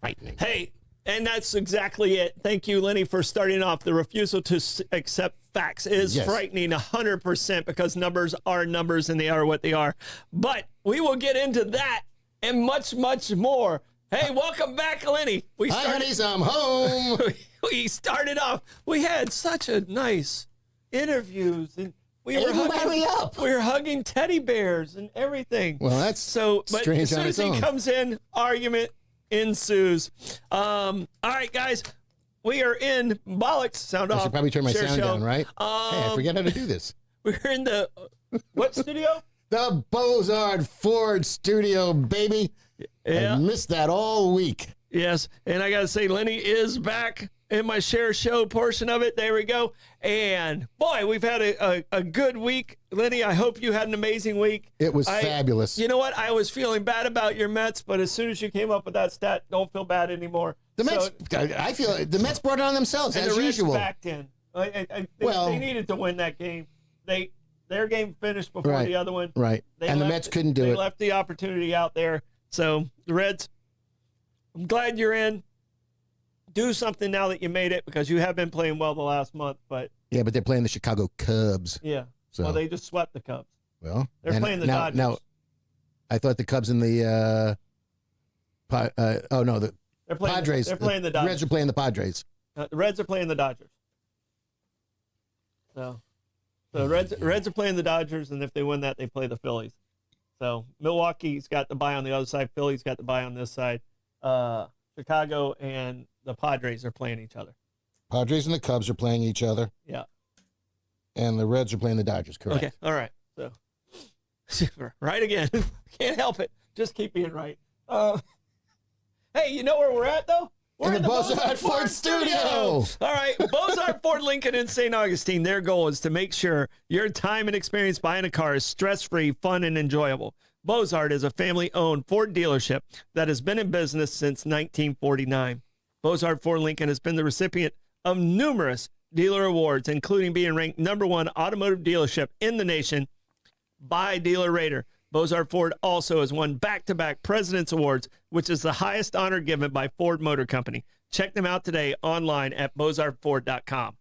frightening. Hey, and that's exactly it. Thank you, Lenny, for starting off. The refusal to accept facts is frightening 100% because numbers are numbers and they are what they are. But we will get into that and much, much more. Hey, welcome back, Lenny. Hi, honeys, I'm home. We started off. We had such a nice interviews and we were hugging teddy bears and everything. Well, that's so. But strange as soon on as its he own. comes in, argument ensues. All right, guys, we are in Bollocks Sound Off. I should probably turn my Share sound Show. down, right? Hey, I forget how to do this. We're in the what studio? The Bozard Ford studio, baby. Yeah. I missed that all week. Yes, and I got to say, Lenny is back in my Share Show portion of it. There we go. And, boy, we've had a good week. Lenny, I hope you had an amazing week. It was fabulous. You know what? I was feeling bad about your Mets, but as soon as you came up with that stat, don't feel bad anymore. The Mets, I feel the Mets brought it on themselves, and as the Reds usual. backed in. They needed to win that game. Their game finished before the other one. Right. And the Mets couldn't do it. They left the opportunity out there. So, the Reds, I'm glad you're in. Do something now that you made it because you have been playing well the last month. But yeah, but they're playing the Chicago Cubs. Yeah. So. Well, they just swept the Cubs. Well, they're playing the Dodgers. Now, I thought the Cubs and the the Padres. They're playing the Dodgers. Reds are playing the Padres. The Reds are playing the Dodgers. So Reds are playing the Dodgers, and if they win that, they play the Phillies. So Milwaukee's got the bye on the other side. Philly's got the bye on this side. Chicago and the Padres are playing each other. Padres and the Cubs are playing each other. Yeah. And the Reds are playing the Dodgers, correct? Okay, all right. So, right again. Can't help it. Just keep being right. Hey, you know where we're at, though? We're in the Bozard Ford studio. All right, Bozard Ford Lincoln in St. Augustine. Their goal is to make sure your time and experience buying a car is stress-free, fun, and enjoyable. Bozard is a family-owned Ford dealership that has been in business since 1949. Bozard Ford Lincoln has been the recipient of numerous dealer awards, including being ranked #1 automotive dealership in the nation by Dealer Rater. Bozard Ford also has won back-to-back President's Awards, which is the highest honor given by Ford Motor Company. Check them out today online at bozardford.com.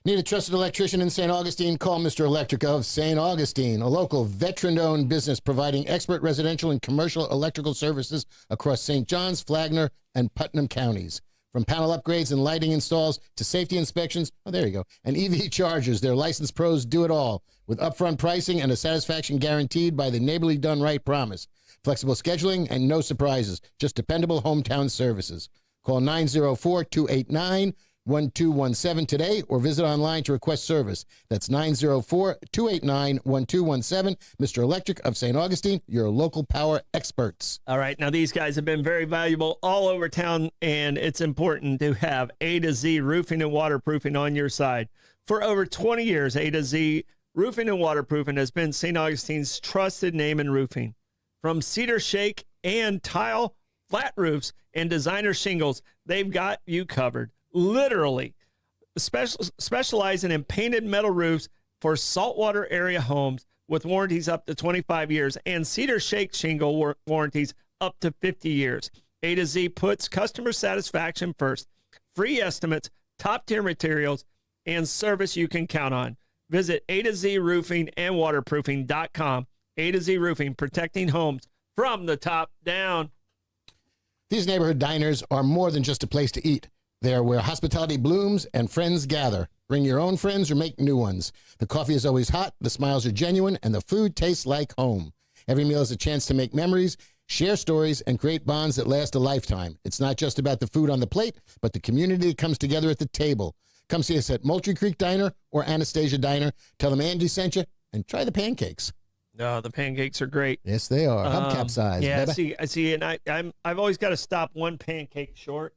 Need a trusted electrician in St. Augustine? Call Mr. Electric of St. Augustine, a local veteran-owned business providing expert residential and commercial electrical services across St. Johns, Flagler, and Putnam counties. From panel upgrades and lighting installs to safety inspections, there you go, and EV chargers, their licensed pros do it all with upfront pricing and a satisfaction guaranteed by the neighborly done right promise. Flexible scheduling and no surprises, just dependable hometown services. Call 904-289-1217 today or visit online to request service. That's 904-289-1217. Mr. Electric of St. Augustine, your local power experts. All right, now these guys have been very valuable all over town, and it's important to have A to Z roofing and waterproofing on your side. For over 20 years, A to Z Roofing and Waterproofing has been St. Augustine's trusted name in roofing. From cedar shake and tile, flat roofs, and designer shingles, they've got you covered. Literally. Specializing in painted metal roofs for saltwater area homes with warranties up to 25 years and cedar shake shingle warranties up to 50 years. A to Z puts customer satisfaction first. Free estimates, top-tier materials, and service you can count on. Visit A to Z Roofing and Waterproofing.com. A to Z Roofing, protecting homes from the top down. These neighborhood diners are more than just a place to eat. They are where hospitality blooms and friends gather. Bring your own friends or make new ones. The coffee is always hot, the smiles are genuine, and the food tastes like home. Every meal is a chance to make memories, share stories, and create bonds that last a lifetime. It's not just about the food on the plate, but the community that comes together at the table. Come see us at Moultrie Creek Diner or Anastasia Diner. Tell them Andy sent you, and try the pancakes. No, the pancakes are great. Yes, they are. Hubcap size. Yeah, baby. I see, and I've always got to stop one pancake short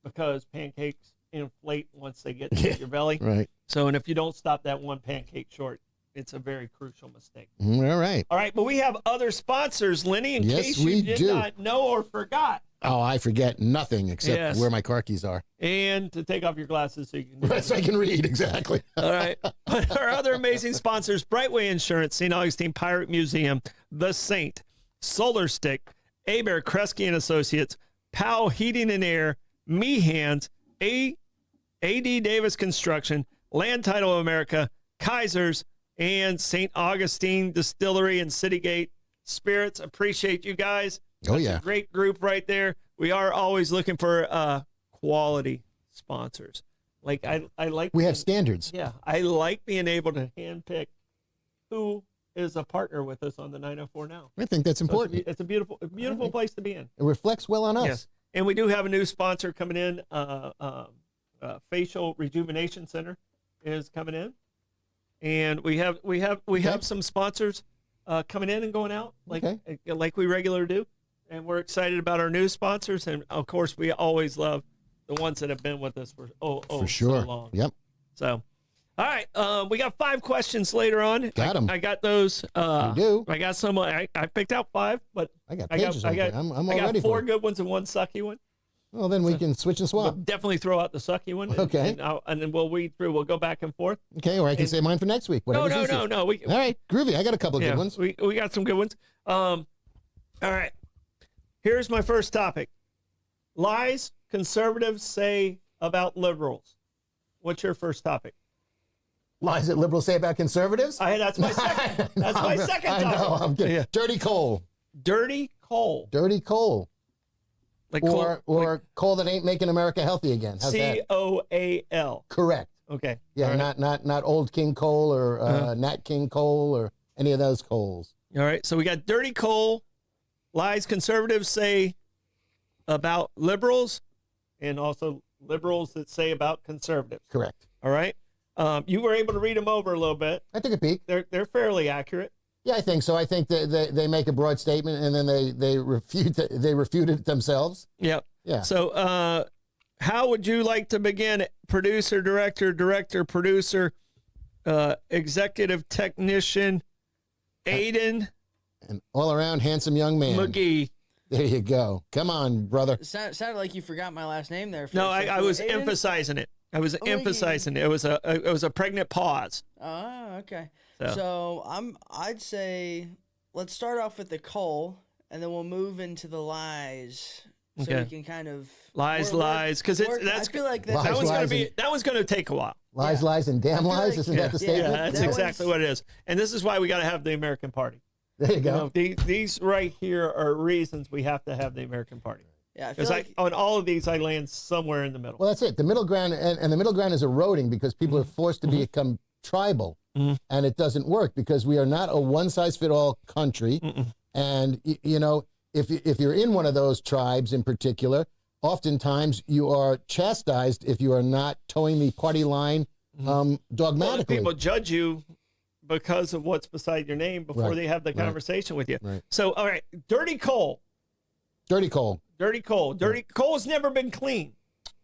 because pancakes inflate once they get to your belly. Right. So, and if you don't stop that one pancake short, it's a very crucial mistake. All right. All right, but we have other sponsors, Lenny, in Yes, case we you did do. not know or forgot. Oh, I forget nothing except Yes. where my car keys are. And to take off your glasses so you can Right, so I can read, exactly. All right. But our other amazing sponsors, Brightway Insurance, St. Augustine Pirate Museum, The Saint, Solar Stick, Abear Kresge and Associates, Powell Heating and Air, Mehans, A.D. Davis Construction, Land Title America, Kaiser's, and St. Augustine Distillery and Citygate Spirits. Appreciate you guys. Oh, That's yeah. a great group right there. We are always looking for quality sponsors. Like I like We have standards. yeah, I like being able to handpick who is a partner with us on the 904 Now. I think that's So important. it's a beautiful place to be in. It reflects well on us. Yes, and we do have a new sponsor coming in. Facial Rejuvenation Center is coming in, and we have some sponsors coming in and going out like we regularly do, and we're excited about our new sponsors, and of course we always love the ones that have been with us for For sure. so long. Yep. So, all right, we got 5 questions later on. Got 'em. I got those. You do. I got some. I picked out 5, but I got I pages got, over there. I'm all I got ready 4 for it. good ones and 1 sucky one. Well, then we can switch and swap. We'll definitely throw out the sucky one. Okay. And then we'll weed through. We'll go back and forth. Okay, or I can say mine for next week. No. Whatever's easiest. We, All right, groovy. I got a couple of yeah, good ones. we got some good ones. All right. Here's my first topic. Lies conservatives say about liberals. What's your first topic? Lies that liberals say about conservatives? That's my second. That's my second I topic. know. I'm kidding. Yeah. Dirty coal. Dirty coal. Dirty coal. Like Or coal that ain't making America healthy again. How's that? COAL. Correct. Okay. Yeah, All right. not old King coal or Nat King coal or any of those coals. All right. So we got dirty coal, lies conservatives say about liberals, and also liberals that say about conservatives. Correct. All right. You were able to read them over a little bit. I took a peek. They're fairly accurate. Yeah, I think so. I think that they make a broad statement and then they refute it themselves. Yep. Yeah. So how would you like to begin? Producer, director, producer, executive technician, Aiden An all around handsome young man. McGee. There you go. Come on, brother. It sounded like you forgot my last name there. For No, a second. I was Aiden? emphasizing it. I was emphasizing it. It was a pregnant pause. Oh, okay. So. So I'd say let's start off with the coal, and then we'll move into the lies, so Okay. we can kind of Lies, because that's I feel like Lies, that's that one's gonna take a while. Lies, Yeah. lies, and damn I feel lies. like- Isn't that the Yeah, statement? Yeah, that's That exactly one's- what it is. And this is why we got to have the American Party. There you You go. know, these right here are reasons we have to have the American Party. yeah. I feel Because like on all of these, I land somewhere in the middle. Well, that's it. The middle ground, and the middle ground is eroding because people Mm-hmm. are forced to become tribal, and it doesn't work because we are not a one-size-fit-all country. And you know, if you're in one of those tribes in particular, oftentimes you are chastised if you are not towing the party line Well, dogmatically. people judge you because of what's beside your name before Right, they have the right, conversation with you. right. So, all right, dirty coal. Dirty coal. Dirty coal. Dirty coal has never been clean.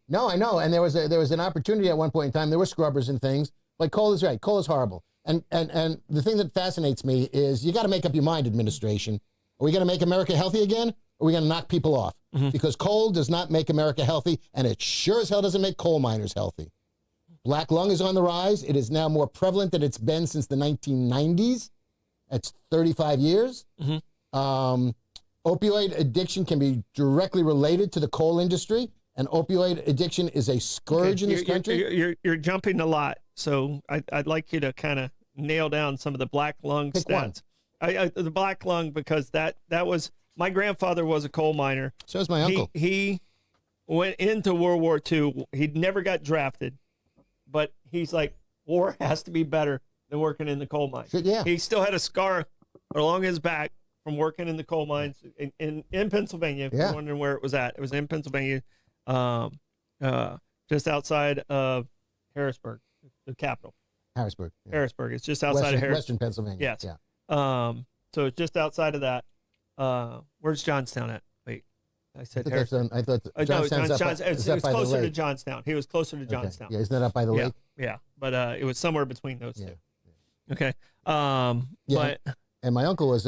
No, I know. And there was an opportunity at one point in time. There were scrubbers and things. Like coal is right. Coal is horrible. And the thing that fascinates me is you got to make up your mind, administration. Are we going to make America healthy again? Or are we going to knock people off? Because coal does not make America healthy, and it sure as hell doesn't make coal miners healthy. Black lung is on the rise. It is now more prevalent than it's been since the 1990s. That's 35 years. Opioid addiction can be directly related to the coal industry, and opioid addiction is a scourge in this country. You're jumping a lot, so I'd like you to kind of nail down some of the black lung Pick one. stats. The black lung, because that was my grandfather was a coal miner. So is my uncle. He went into World War II. He never got drafted, but he's like, war has to be better than working in the coal mine. Shit, yeah. He still had a scar along his back from working in the coal mines in Pennsylvania. If Yeah. you're wondering where it was at. It was in Pennsylvania, just outside of Harrisburg, the capital. Harrisburg. Yeah. Harrisburg. It's just outside of Harrisburg. Western Pennsylvania. Yes. Yeah. So it's just outside of that. Where's Johnstown at? Wait, I I said thought, Harrisburg. I thought No, Johnstown's up by- Johnstown. It is up was by the closer to lake. Johnstown. He was closer to Okay. Johnstown. Yeah, isn't that up by the Yeah, lake? yeah, but it was somewhere between those Yeah. two. Okay. Yeah. But And my uncle was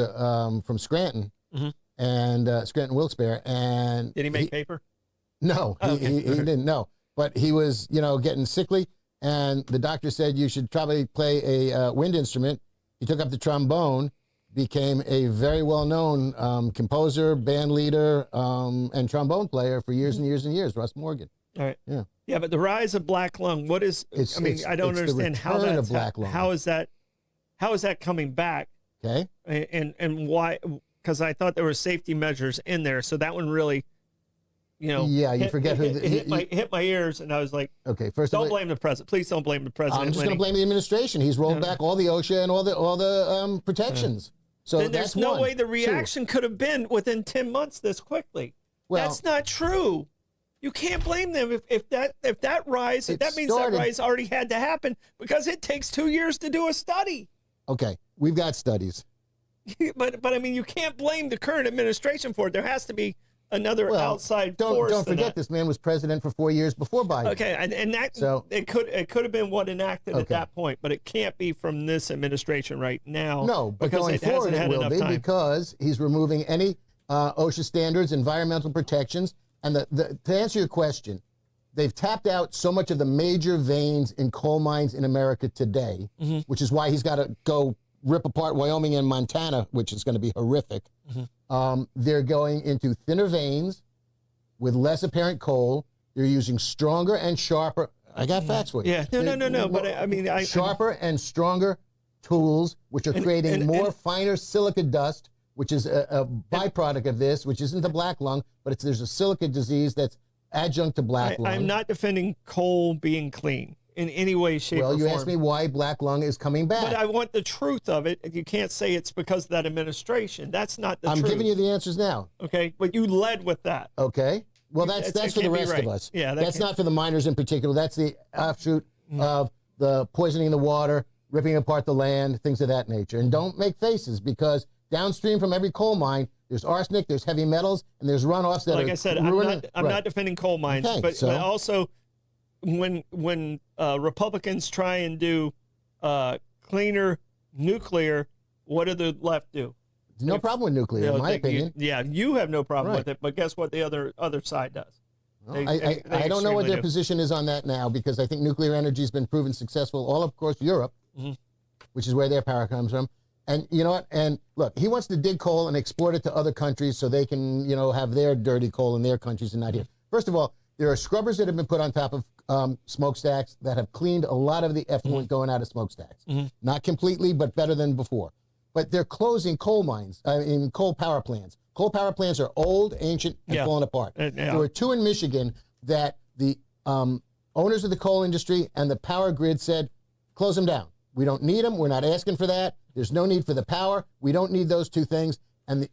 from Scranton, Mhm. and Scranton Wilkes-Barre, and did he make paper? No, Oh, he okay. didn't know. But he was, getting sickly, and the doctor said you should probably play a wind instrument. He took up the trombone, became a very well-known composer, band leader, and trombone player for years and years and years, Russ Morgan. All right. Yeah. Yeah, but the rise of black lung, what is, I don't it's the understand how return that's, of black lung. how is that coming back? Okay. And why? Because I thought there were safety measures in there. So that one really, Yeah, you forget who hit my ears, and I was like, okay, first don't of all, blame the president. Please don't blame the president. I'm just Lenny. going to blame the administration. He's rolled back all the OSHA and all the protections. So Then there's that's no one. way the Two. reaction could have been within 10 months this quickly. Well, That's not true. You can't blame them if that rise. It That means started- that rise already had to happen because it takes 2 years to do a study. Okay, we've got studies. but I mean, you can't blame the current administration for it. There has to be another Well, outside don't force. don't in forget that. this man was president for 4 years before Biden. Okay, and that So- it could have been what enacted at Okay. that point, but it can't be from this administration right now. No, but because going it forward hasn't it had will enough be time. because he's removing any OSHA standards, environmental protections, and to answer your question, they've tapped out so much of the major veins in coal mines in America today, Mm-hmm. which is why he's got to go rip apart Wyoming and Montana, which is going to be horrific. Mm-hmm. They're going into thinner veins with less apparent coal. They're using stronger and sharper. I got facts for you. Yeah, no. But I mean, Sharper and stronger tools, which are creating more finer silica dust, which is a byproduct of this, which isn't the black lung, but there's a silica disease that's adjunct to black lung. I'm not defending coal being clean in any way, shape, Well, or you form. asked me why black lung is coming back. But I want the truth of it. You can't say it's because of that administration. That's not the I'm truth. giving you the answers now. Okay, but you led with that. Okay. Well, that's That for the can't be rest right. of us. Yeah, that that's can't- not for the miners in particular. That's the offshoot of the poisoning the water, ripping apart the land, things of that nature. And don't make faces because downstream from every coal mine, there's arsenic, there's heavy metals, and there's runoffs that Like are I said, ruining. I'm not defending coal mines, Okay, but so- also when Republicans try and do cleaner nuclear, what do the left do? No problem with nuclear, in my opinion. You have no problem Right. with it, but guess what the other side does? Well, They I don't know what extremely their do. position is on that now because I think nuclear energy has been proven successful all across Europe, Mm-hmm. which is where their power comes from. And you know what? And look, he wants to dig coal and export it to other countries so they can, have their dirty coal in their countries and not here. First of all, there are scrubbers that have been put on top of smokestacks that have cleaned a lot of the effluent going out of smokestacks. Not completely, but better than before. But they're closing coal mines, coal power plants. Coal power plants are old, ancient, and Yeah. falling apart. Yeah. There were two in Michigan that the owners of the coal industry and the power grid said, close them down. We don't need them. We're not asking for that. There's no need for the power. We don't need those two things. And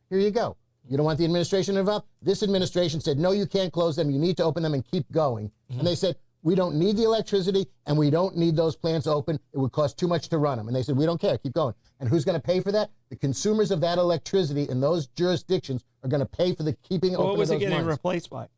here you go. You don't want the administration involved? This administration said, no, you can't close them. You need to open them and keep going. And they said, we don't need the electricity and we don't need those plants open. It would cost too much to run them. And they said, we don't care. Keep going. And who's going to pay for that? The consumers of that electricity in those jurisdictions are going to pay for the keeping open What was of it those getting mines. replaced by?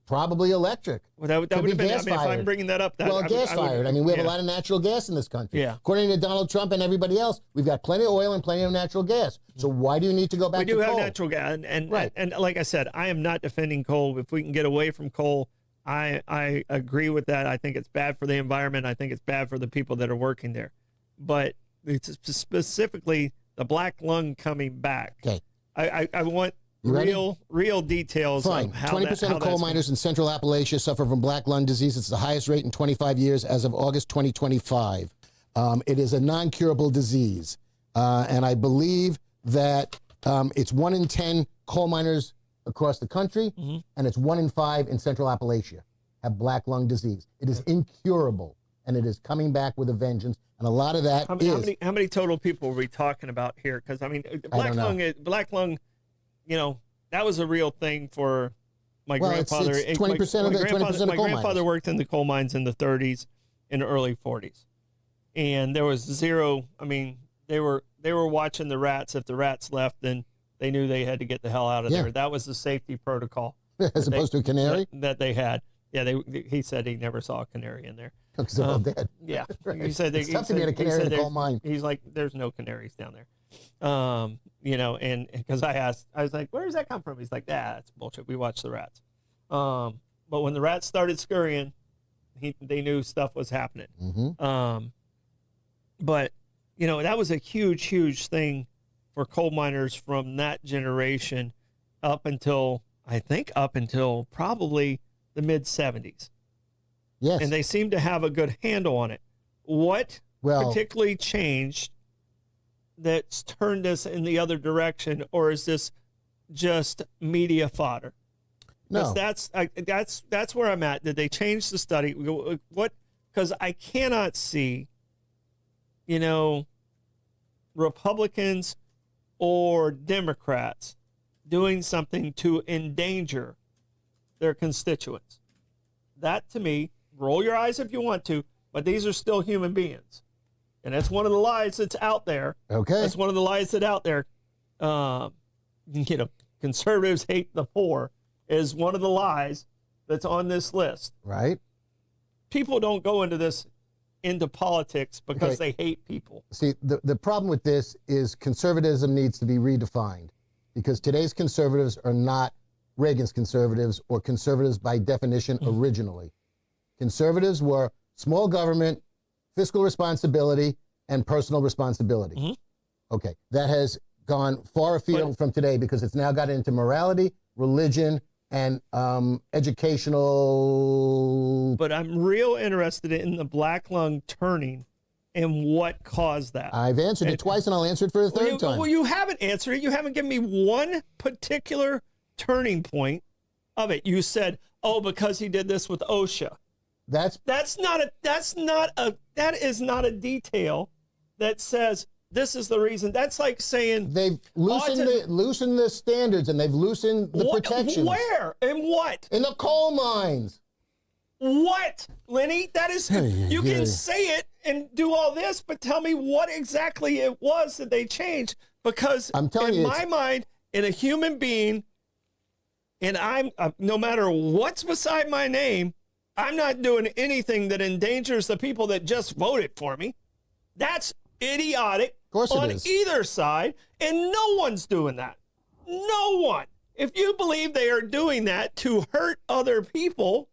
Probably electric. Well, that Could would be have been. I mean, if gas-fired. I'm bringing that up, that Well, gas-fired. I mean, we have a yeah. lot of natural gas in this country. Yeah. According to Donald Trump and everybody else, we've got plenty of oil and plenty of natural gas. So why do you need to go back We to do have coal? natural gas, and Right. and like I said, I am not defending coal. If we can get away from coal, I agree with that. I think it's bad for the environment. I think it's bad for the people that are working there. But it's specifically the black lung coming back. Okay. I want You ready? real details. Fine. Of how 20% how of coal that's miners in central Appalachia suffer from black lung disease. It's the highest rate in 25 years as of August 2025. It is a non-curable disease. And I believe that it's 1 in 10 coal miners across the country, and it's 1 in 5 in central Appalachia have black lung disease. It is incurable, and it is coming back with a vengeance. And a lot of that how many total people are we talking about here? Because I mean, black lung, that was a real thing for my Well, it's grandfather. 20% of the 20% of my coal grandfather miners. worked in the coal mines in the 30s and early 40s, and there was zero. I mean, they were watching the rats. If the rats left, then they knew they had to get the hell out of Yeah. there. That was the safety protocol as opposed to a canary, that they had. Yeah, he said he never saw a canary in there. because they're all dead. Yeah, Right. he said It's tough to be a canary in a coal mine. He's like, there's no canaries down there, and because I was like, where does that come from? He's like, that's bullshit. We watch the rats. But when the rats started scurrying, they knew stuff was happening. Mm-hmm. But that was a huge, huge thing for coal miners from that generation up until probably the mid 70s. Yes. And they seem to have a good handle on it. What particularly changed that's turned us in the other direction, or is this just media fodder? No. That's where I'm at. Did they change the study? What? Because I cannot see, Republicans or Democrats doing something to endanger their constituents. That, to me, roll your eyes if you want to, but these are still human beings. And that's one of the lies that's out there. Okay. That's one of the lies that's out there. Conservatives hate the poor is one of the lies that's on this list. Right. People don't go into politics because they hate people. See, the problem with this is conservatism needs to be redefined, because today's conservatives are not Reagan's conservatives, or conservatives by definition originally. Conservatives were small government, fiscal responsibility, and personal responsibility. Okay, that has gone far afield from today, because it's now got into morality, religion, and educational. But I'm real interested in the black lung turning and what caused that. I've answered it twice, and I'll answer it for the third time. Well, you haven't answered it. You haven't given me one particular turning point of it. You said, because he did this with OSHA. That is not a detail that says this is the reason. That's like saying they've loosened the standards, and they've loosened the protections. Where and what? In the coal mines. What, Lenny? That is, you can say it and do all this, but tell me what exactly it was that they changed. Because I'm telling in my mind, in a human being, and I'm no matter what's beside my name, I'm not doing anything that endangers the people that just voted for me. That's idiotic on either side, and no one's doing that. No one. If you believe they are doing that to hurt other people,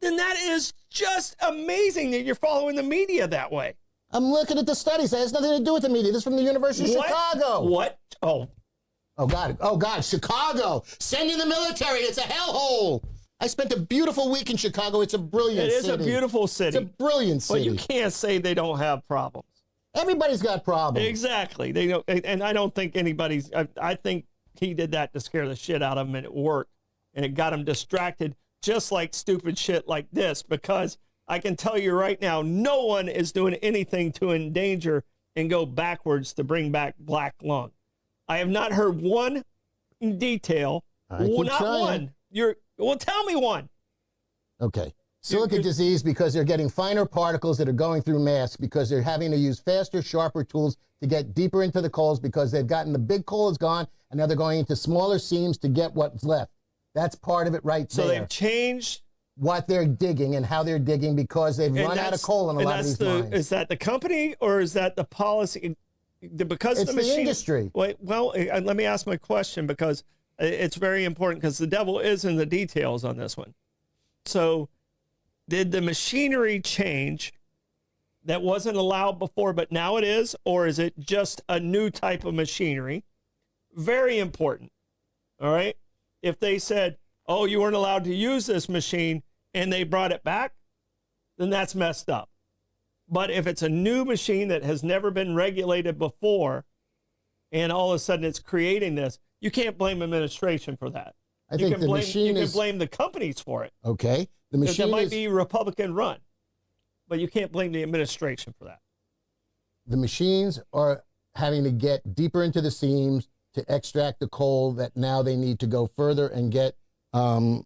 then that is just amazing that you're following the media that way. I'm looking at the studies. It has nothing to do with the media. This is from the University of Chicago. What? Oh, God. Oh, God. Chicago. Send in the military. It's a hellhole. I spent a beautiful week in Chicago. It's a brilliant city. It is a beautiful city. It's a brilliant city. But you can't say they don't have problems. Everybody's got problems. Exactly. They don't, and I don't think anybody's. I think he did that to scare the shit out of him, and it worked, and it got him distracted, just like stupid shit like this. Because I can tell you right now, no one is doing anything to endanger and go backwards to bring back black lung. I have not heard one detail. Not one. Well, tell me one. Okay. Silica disease, because they're getting finer particles that are going through masks, because they're having to use faster, sharper tools to get deeper into the coals, because they've gotten the big coal is gone, and now they're going into smaller seams to get what's left. That's part of it there. So they've changed what they're digging and how they're digging, because they've run out of coal in a lot of these mines. Is that the company, or is that the policy? Because it's the industry. Well, let me ask my question, because it's very important, because the devil is in the details on this one. So did the machinery change that wasn't allowed before, but now it is? Or is it just a new type of machinery? Very important. All right. If they said, you weren't allowed to use this machine, and they brought it back, then that's messed up. But if it's a new machine that has never been regulated before, and all of a sudden it's creating this, you can't blame administration for that. I think the machine you can blame the companies for it. Okay. The machine might be Republican run, but you can't blame the administration for that. The machines are having to get deeper into the seams to extract the coal that now they need to go further and get, thinner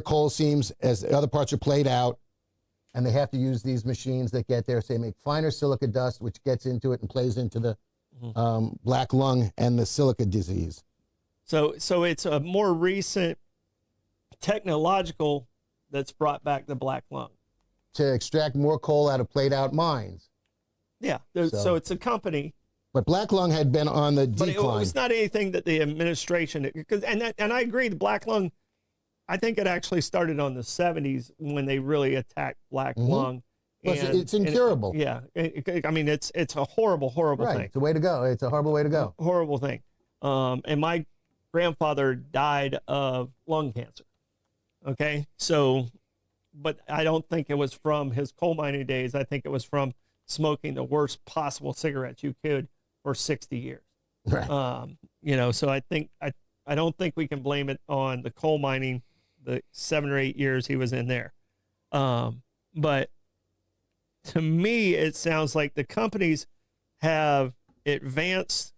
coal seams as the other parts are played out. And they have to use these machines that get there, say, make finer silica dust, which gets into it and plays into the black lung and the silica disease. So it's a more recent technological that's brought back the black lung. To extract more coal out of played out mines. Yeah, so it's a company. But black lung had been on the decline. But it was not anything that the administration, and I agree, the black lung, I think it actually started on the 70s when they really attacked black lung. Well, it's incurable. Yeah. I mean, it's a horrible Right. thing. It's a way to go. It's a horrible way to go. Horrible thing. And my grandfather died of lung cancer. Okay. So, but I don't think it was from his coal mining days. I think it was from smoking the worst possible cigarettes you could for 60 years. Right. You know, so I don't think we can blame it on the coal mining, the 7 or 8 years he was in there. But to me, it sounds like the companies have advanced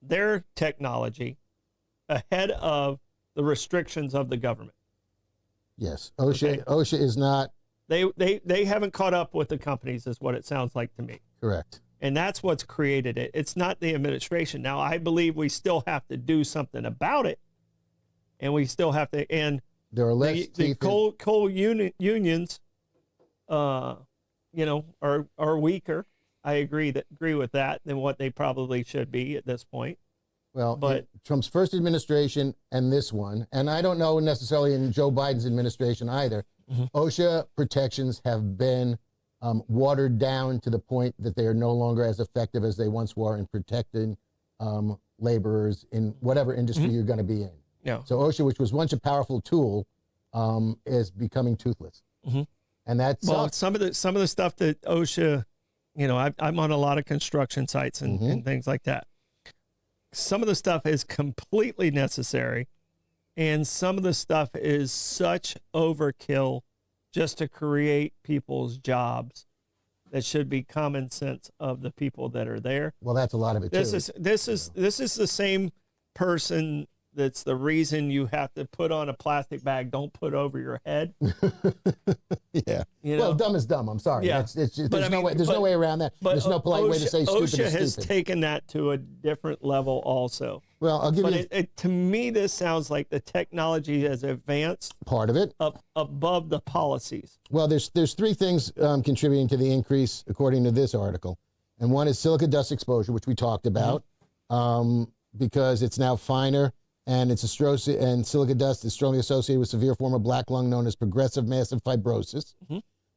their technology ahead of the restrictions of the government. Yes. OSHA is not They haven't caught up with the companies, is what it sounds like to me. correct. And that's what's created it. It's not the administration. Now, I believe we still have to do something about it. And we still have to, and There are less the teeth coal unions, you know, are weaker. I agree with that than what they probably should be at this point. Well, But- Trump's first administration and this one, and I don't know necessarily in Joe Biden's administration either, OSHA protections have been watered down to the point that they are no longer as effective as they once were in protecting laborers in whatever industry you're going to be in. Yeah. So OSHA, which was once a powerful tool, is becoming toothless. And that's Well, some of the stuff that OSHA, you know, I'm on a lot of construction sites and things like that. Some of the stuff is completely necessary, and some of the stuff is such overkill just to create people's jobs that should be common sense of the people that are there. well, that's a lot of it This too. is the same person that's the reason you have to put on a plastic bag. Don't put over your head. Yeah. You Well, know? dumb is dumb. I'm sorry. Yeah. It's just, But there's I no mean, way. There's no way around that. But There's no polite way to say stupid OSHA is has stupid. taken that to a different level also. Well, I'll give But you to me, this sounds like the technology has advanced part of it. up above the policies. Well, there's three things contributing to the increase, according to this article, and one is silica dust exposure, which we talked about, because it's now finer, and and silica dust is strongly associated with severe form of black lung known as progressive massive fibrosis.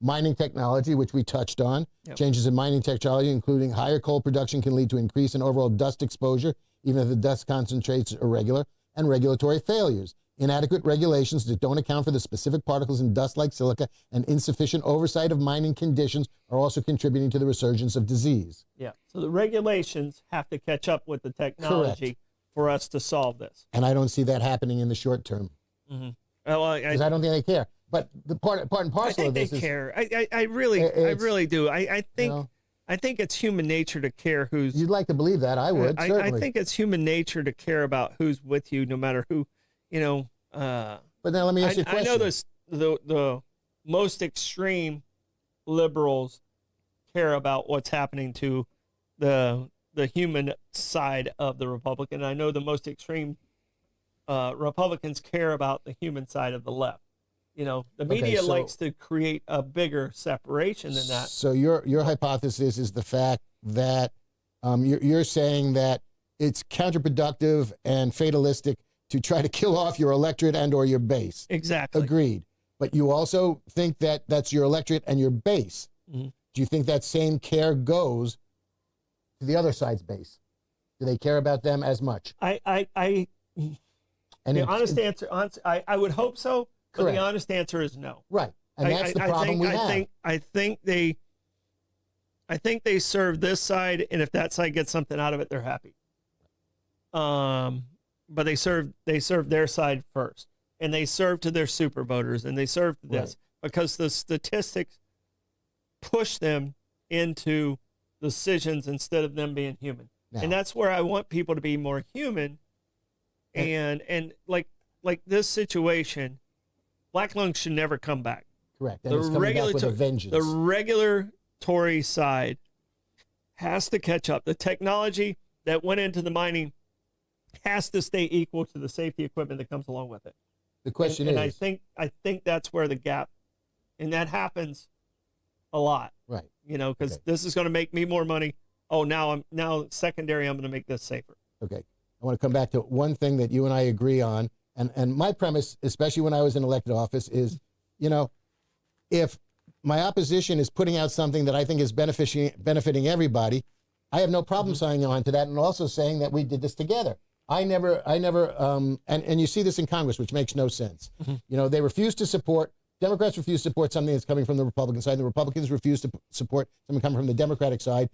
Mining technology, which we touched on, changes in mining technology, including higher coal production, can lead to increase in overall dust exposure, even if the dust concentrates are irregular, and regulatory failures. Inadequate regulations that don't account for the specific particles in dust like silica and insufficient oversight of mining conditions are also contributing to the resurgence of disease. Yeah. So the regulations have to catch up with the technology for us to solve this. And I don't see that happening in the short term Well, because I don't think they care. But the part and I parcel think of they this is, care. I really do. I think know, I think it's human nature to care who's. you'd like to believe that. I would, I certainly. think it's human nature to care about who's with you, no matter who. You know. But now let me ask you a I question. know this. The most extreme liberals care about what's happening to the human side of the Republican. I know the most extreme Republicans care about the human side of the left. You know, the media so- likes to create a bigger separation than that. So your hypothesis is the fact that you're saying that it's counterproductive and fatalistic to try to kill off your electorate and or your base. Exactly. Agreed. But you also think that that's your electorate and your base. Mhm. Do you think that same care goes to the other side's base? Do they care about them as much? And And the it's- honest answer, I would hope so, but Correct. the honest answer is no. right. And that's the problem we have. I think they serve this side, and if that side gets something out of it, they're happy. But they serve their side first, and they serve to their super voters, and they serve to this because the statistics push them into decisions instead of them being human, and Now- that's where I want people to be more human, and like this situation, black lung should never come back. Correct. And it's coming back with a vengeance. The regulatory side has to catch up. The technology that went into the mining has to stay equal to the safety equipment that comes along with it. The question and is, I think that's where the gap, and that happens a lot. right. You know, because Okay. this is going to make me more money. Oh, now secondary, I'm going to make this safer. Okay. I want to come back to one thing that you and I agree on. And my premise, especially when I was in elected office, is, you know, if my opposition is putting out something that I think is benefiting everybody, I have no problem signing on to that and also saying that we did this together. I never, and you see this in Congress, which makes no sense. You know, Democrats refuse to support something that's coming from the Republican side. The Republicans refuse to support something coming from the Democratic side.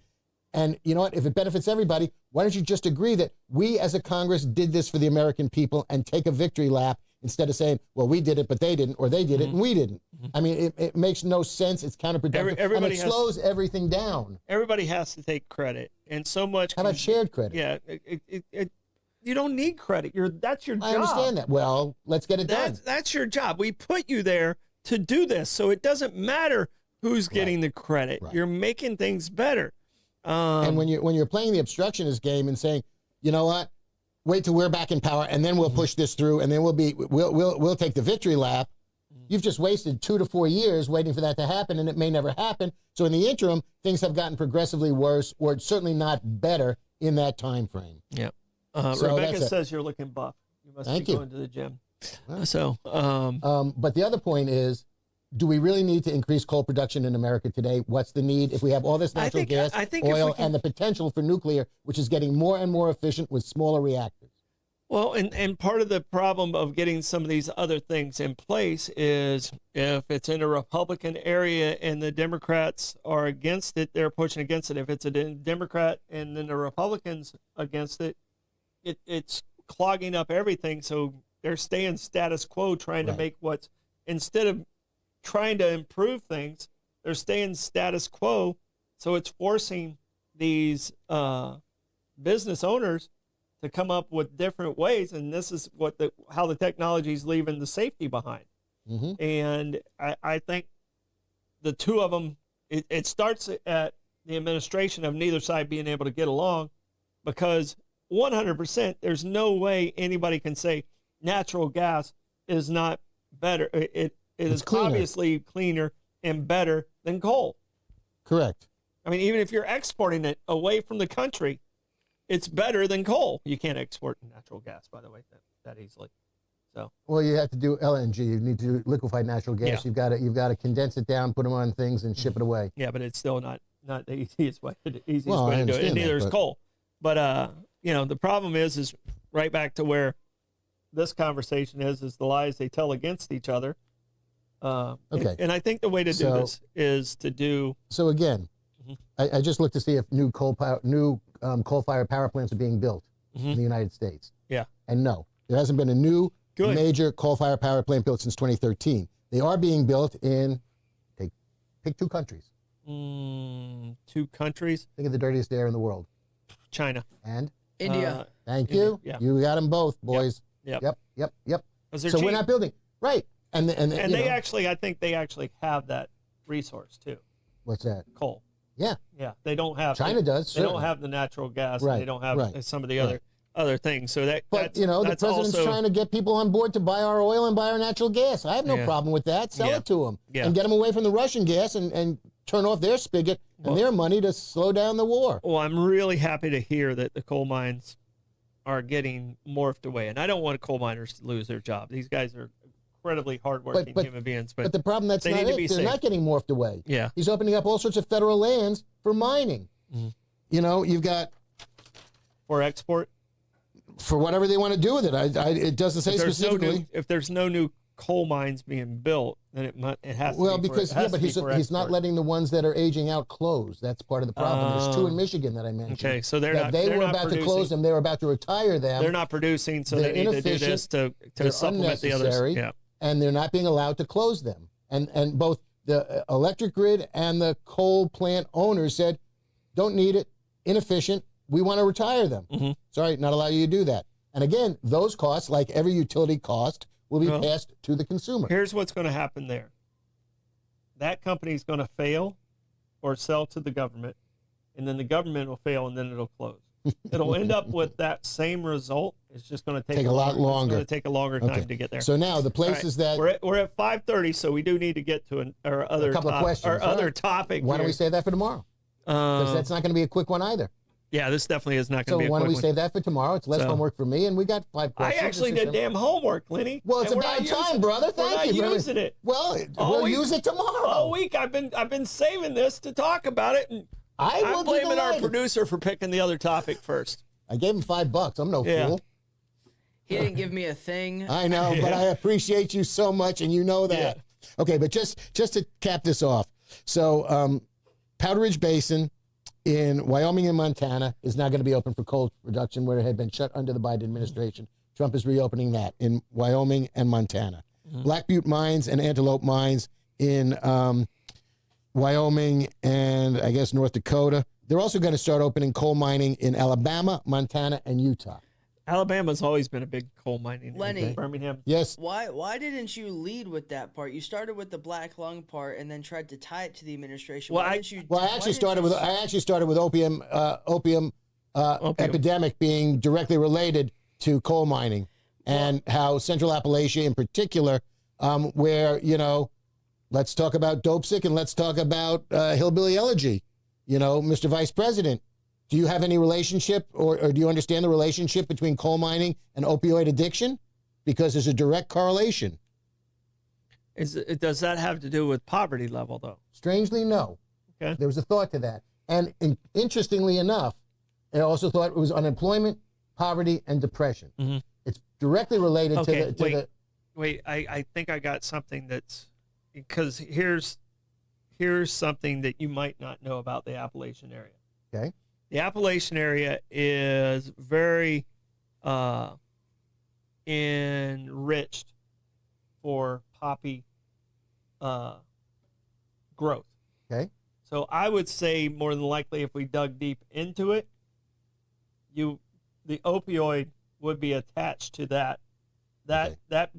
And you know what? If it benefits everybody, why don't you just agree that we as a Congress did this for the American people and take a victory lap instead of saying, well, we did it, but they didn't, or they did it and we didn't. I mean, it makes no sense. It's counterproductive. And it slows everything down. Everybody has to take credit. And so much. How about shared credit? Yeah. You don't need credit. That's your job. I understand that. Well, let's get it done. That's your job. We put you there to do this. So it doesn't matter who's getting the credit. Right. You're making things better. And when you're playing the obstructionist game and saying, you know what, wait till we're back in power and then we'll push this through and then we'll take the victory lap. You've just wasted 2 to 4 years waiting for that to happen, and it may never happen. So in the interim, things have gotten progressively worse, or certainly not better in that time frame. Yeah. So Rebecca says you're looking buff. You must be going to the gym. But the other point is, do we really need to increase coal production in America today? What's the need if we have all this natural gas, oil, and the potential for nuclear, which is getting more and more efficient with smaller reactors? Well, and part of the problem of getting some of these other things in place is if it's in a Republican area and the Democrats are against it, they're pushing against it. If it's a Democrat and then the Republicans against it, it's clogging up everything. So they're staying status quo, trying to make instead of trying to improve things, they're staying status quo. So it's forcing these business owners to come up with different ways, and this is how the technology is leaving the safety behind. And I think the two of them, it starts at the administration of neither side being able to get along, because 100%, there's no way anybody can say natural gas is not better. It is obviously cleaner and better than coal. Correct. I mean, even if you're exporting it away from the country, it's better than coal. You can't export natural gas, by the way, that easily. So. Well, you have to do LNG. You need to do liquefied natural gas. Yeah. You've got to condense it down, put them on things, and ship it away. Yeah, but it's still not the easiest way. The easiest way to do it. And neither is coal. But the problem is right back to where this conversation is the lies they tell against each other. Okay. And I think the way to do this is to do. So again, I just looked to see if new coal-fired power plants are being built in the United States. Yeah. And no, there hasn't been a new major coal-fired power plant built since 2013. They are being built in, pick 2 countries. 2 countries? Think of the dirtiest air in the world. China. And? India. Thank you. Yeah. You got them both, boys. Yep. So cheap. We're not building. Right. And they actually, I think they actually have that resource too. What's that? Coal. Yeah. Yeah. They don't have. China does. They don't have the natural gas. Right. And they don't have some of the other things. So the president's also trying to get people on board to buy our oil and buy our natural gas. I have no problem with that. Sell it to them and get them away from the Russian gas and turn off their spigot and their money to slow down the war. Well, I'm really happy to hear that the coal mines are getting morphed away, and I don't want coal miners to lose their job. These guys are incredibly hardworking human beings, but the problem they're not getting morphed away. Yeah, he's opening up all sorts of federal lands for mining. You've got for export for whatever they want to do with it. It doesn't say specifically. If there's no new coal mines being built, then it has to be but he's not letting the ones that are aging out close. That's part of the problem. There's 2 in Michigan that I mentioned. Okay, so they were about to close them. They were about to retire them. They're not producing, so they need to do this to supplement the others. Yeah. And they're not being allowed to close them. And both the electric grid and the coal plant owners said, don't need it, inefficient, we want to retire them. Sorry, not allow you to do that. And again, those costs, like every utility cost, will be passed to the consumer. Here's what's going to happen there. That company is going to fail or sell to the government, and then the government will fail, and then it'll close. It'll end up with that same result. It's just going to take a lot longer. It's going to take a longer time to get there. So now the places that we're at 5:30, so we do need to get to our other couple of questions. Our other topic. Why don't we save that for tomorrow? Because that's not going to be a quick one either. Yeah, this definitely is not going So to be a why don't quick we one. save that for tomorrow? It's less So- homework for me, and we got 5 I questions. actually This is did simple. damn homework, Lenny. Well, it's and we're about not time, using- brother. We're Thank not you. using it. Well, All we'll week- use it tomorrow. All week I've been saving this to talk about it, and I will I'm be blaming our delighted. producer for picking the other topic first. I gave him $5. I'm no Yeah. fool. He didn't give me a thing. I know, but I appreciate you so much, and you know that. Okay, but just to cap this off, so Powder Ridge Basin in Wyoming and Montana is now going to be open for coal production, where it had been shut under the Biden administration. Trump is reopening that in Wyoming and Montana. Black Butte Mines and Antelope Mines in Wyoming and I guess North Dakota. They're also going to start opening coal mining in Alabama, Montana, and Utah. Alabama's always been a big coal mining. Lenny. Birmingham. Yes, Why didn't you lead with that part? You started with the black lung part and then tried to tie it to the administration. Well, Why I- didn't you? well, I why actually didn't started you with opium epidemic being directly related to coal mining, and how Central Appalachia, in particular, where let's talk about Dope Sick and let's talk about Hillbilly Elegy. Mr. Vice President, do you have any relationship or do you understand the relationship between coal mining and opioid addiction? Because there's a direct correlation. Does that have to do with poverty level, though? Strangely, no. Okay. There was a thought to that. And interestingly enough, I also thought it was unemployment, poverty, and depression. Mm-hmm. It's directly related Okay, to the. Wait, I think I got something that's because here's something that you might not know about the Appalachian area. Okay. The Appalachian area is very enriched for poppy growth. Okay. So I would say more than likely, if we dug deep into it, the opioid would be attached to that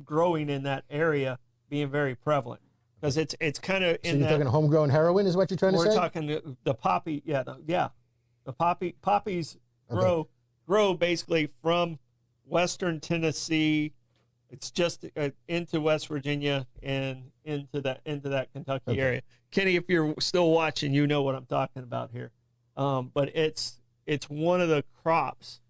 growing in that area being very prevalent because it's kind of So in you're that. talking homegrown heroin, is what you're trying to We're say? talking the poppy, the poppies grow basically from western Tennessee. It's just into West Virginia and into that Kentucky area. Kenny, if you're still watching, you know what I'm talking about here. But it's one of the crops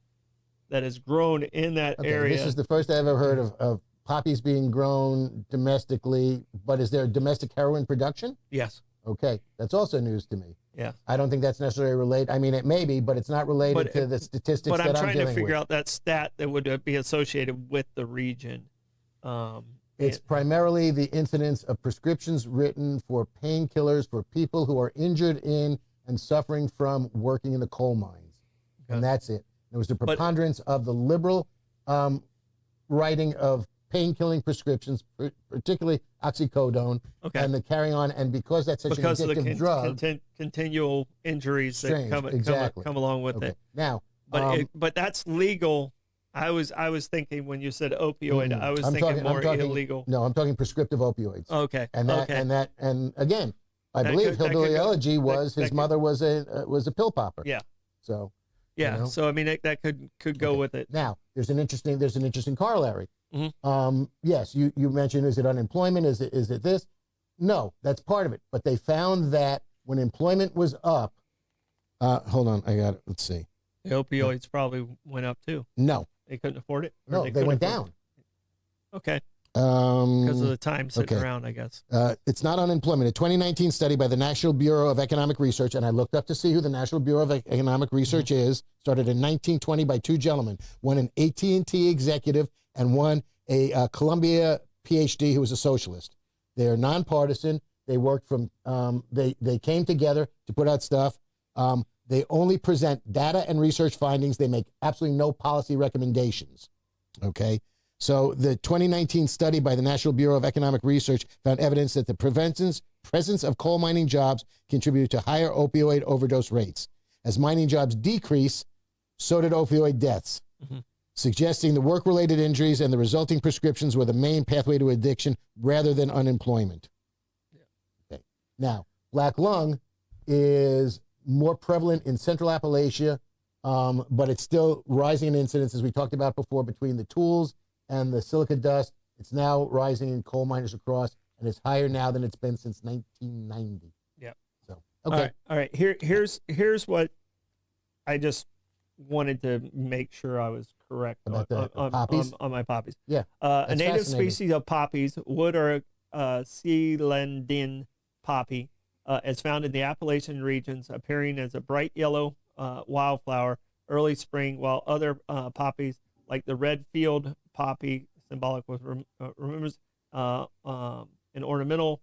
that is grown in that area. This is the first I ever heard of poppies being grown domestically, but is there domestic heroin production? Yes. Okay, that's also news to me. Yeah. I don't think that's necessarily related. I mean, it may be, but it's not related to the statistics But that I'm I'm trying to dealing figure with. out that stat that would be associated with the region. It's primarily the incidence of prescriptions written for painkillers for people who are injured in and suffering from working in the coal mines. Okay. And that's it. There was the preponderance of the liberal writing of pain-killing prescriptions, particularly oxycodone, and the carrying on. And because that's such because an of the addictive drug, continual injuries Strange, that exactly. come along with it. Now, But that's legal. I was thinking when you said opioid, I was thinking more illegal. No, I'm talking prescriptive opioids. Okay. And again, I That believe could- that Hillbilly could go- Elegy was his mother was a pill popper. Yeah. So Yeah. you know? So I mean that could go with it. now there's an interesting corollary. Mhm. Yes, you mentioned, is it unemployment? Is it this? No, that's part of it. But they found that when employment was up, hold on, I got it. Let's see. The opioids probably went up too. No, They couldn't afford it. Or no, they couldn't went afford down. it? Okay. Because of Okay. the time sitting around, I guess. It's not unemployment. A 2019 study by the National Bureau of Economic Research, and I looked up to see who the National Bureau of Economic Research is, started in 1920 by two gentlemen, one an AT&T executive and one a Columbia PhD who was a socialist. They're nonpartisan. They worked from, they came together to put out stuff. They only present data and research findings. They make absolutely no policy recommendations. Okay. So the 2019 study by the National Bureau of Economic Research found evidence that the presence of coal mining jobs contributed to higher opioid overdose rates. As mining jobs decrease, so did opioid deaths, suggesting the work-related injuries and the resulting prescriptions were the main pathway to addiction rather than unemployment. Okay. Now, black lung is more prevalent in Central Appalachia, but it's still rising in incidence, as we talked about before, between the tools and the silica dust. It's now rising in coal miners across, and it's higher now than it's been since 1990. Yep. So, okay. All right. Here's what I just wanted to make sure I was correct About the poppies? on my poppies. Yeah, A that's native fascinating. species of poppies, wood or Celandine poppy, is found in the Appalachian regions, appearing as a bright yellow wildflower early spring, while other poppies, like the red field poppy, symbolic with rumors, and ornamental,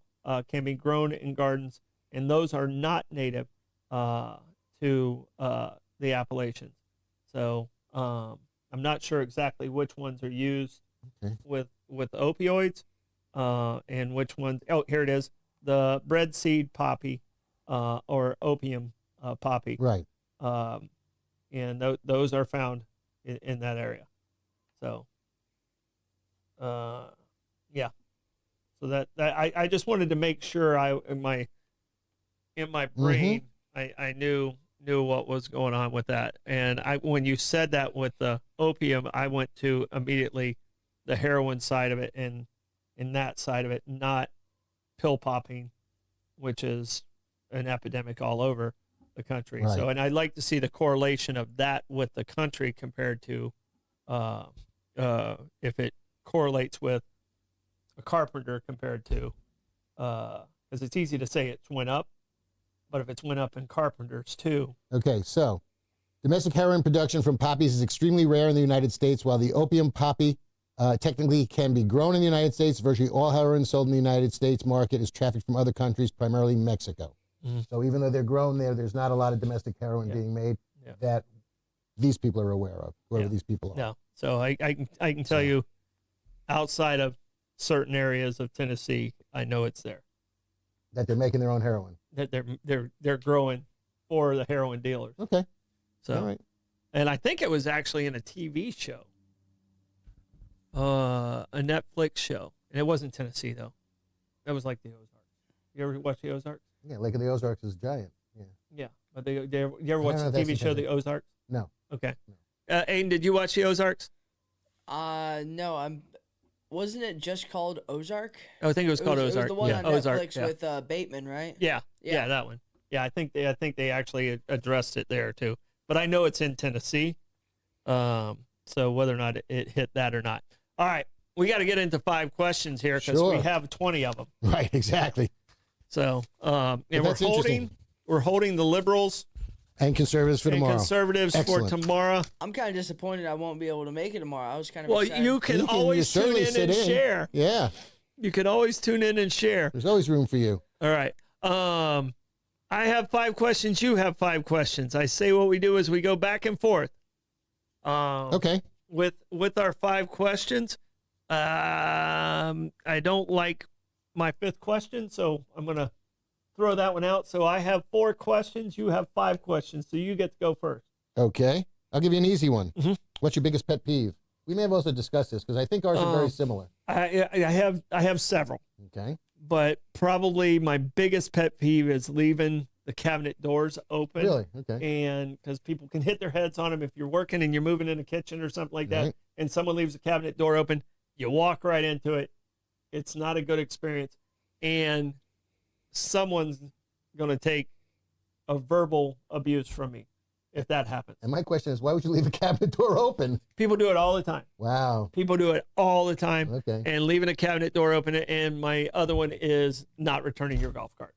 can be grown in gardens, and those are not native to the Appalachians. So I'm not sure exactly which ones are used Okay. with opioids, and which ones. Oh, here it is: the bread seed poppy, or opium poppy, Right. and those are found in that area. So, yeah. So that I just wanted to make sure in my brain I knew what was going on with that. And when you said that with the opium, I went to immediately the heroin side of it, and in that side of it, not pill popping, which is an epidemic all over the country. Right. So, and I'd like to see the correlation of that with the country compared to if it correlates with a carpenter compared to, because it's easy to say it's went up, but if it's went up in carpenters too. Okay, so domestic heroin production from poppies is extremely rare in the United States. While the opium poppy technically can be grown in the United States, virtually all heroin sold in the United States market is trafficked from other countries, primarily Mexico. Mhm. So even though they're grown there, there's not a lot of domestic heroin being made Yeah. that these people are aware of, whoever Yeah. these people are. No, so I can tell you, outside of certain areas of Tennessee, I know it's there. That they're making their own heroin. That they're growing for the heroin dealers. Okay, So, all right. and I think it was actually in a TV show, a Netflix show, and it wasn't Tennessee though. That was like the Ozarks. You ever watch the Ozarks? Yeah, Lake of the Ozarks is giant. Yeah. Yeah, but you ever I watch don't know the if TV that's show in The Ozarks? No. Okay. Aiden, did you watch The Ozarks? No, wasn't it just called Ozark? Oh, I think it was called It was Ozark. the one yeah, on Ozark. Netflix Yeah. with Bateman, right? Yeah, Yeah. that one. Yeah, I think they actually addressed it there too. But I know it's in Tennessee. So whether or not it hit that or not. All right, we got to get into 5 questions here because we Sure. have 20 of them. Right, exactly. So and that's interesting. we're holding the liberals And conservatives for and tomorrow. conservatives Excellent. for tomorrow. I'm kind of disappointed I won't be able to make it tomorrow. I was kind of Well, excited. you can You always tune certainly in sit and share. Yeah, You can always tune in and share. there's always room for you. All right. I have 5 questions. You have 5 questions. I say what we do is we go back and forth. Okay. With our 5 questions. I don't like my 5th question, so I'm gonna throw that one out. So I have 4 questions. You have 5 questions. So you get to go first. Okay. I'll give you an easy one. Mhm. What's your biggest pet peeve? We may have also discussed this because I think ours are very similar. I have several, Okay. but probably my biggest pet peeve is leaving the cabinet doors open. Really? Okay. And because people can hit their heads on them if you're working and you're moving in the kitchen or something like that, Right. and someone leaves the cabinet door open, you walk right into it. It's not a good experience, and someone's going to take a verbal abuse from me if that happens. And my question is, why would you leave a cabinet door open? People do it all the time. Wow. People do it all the time. Okay. And leaving a cabinet door open. And my other one is not returning your golf cart.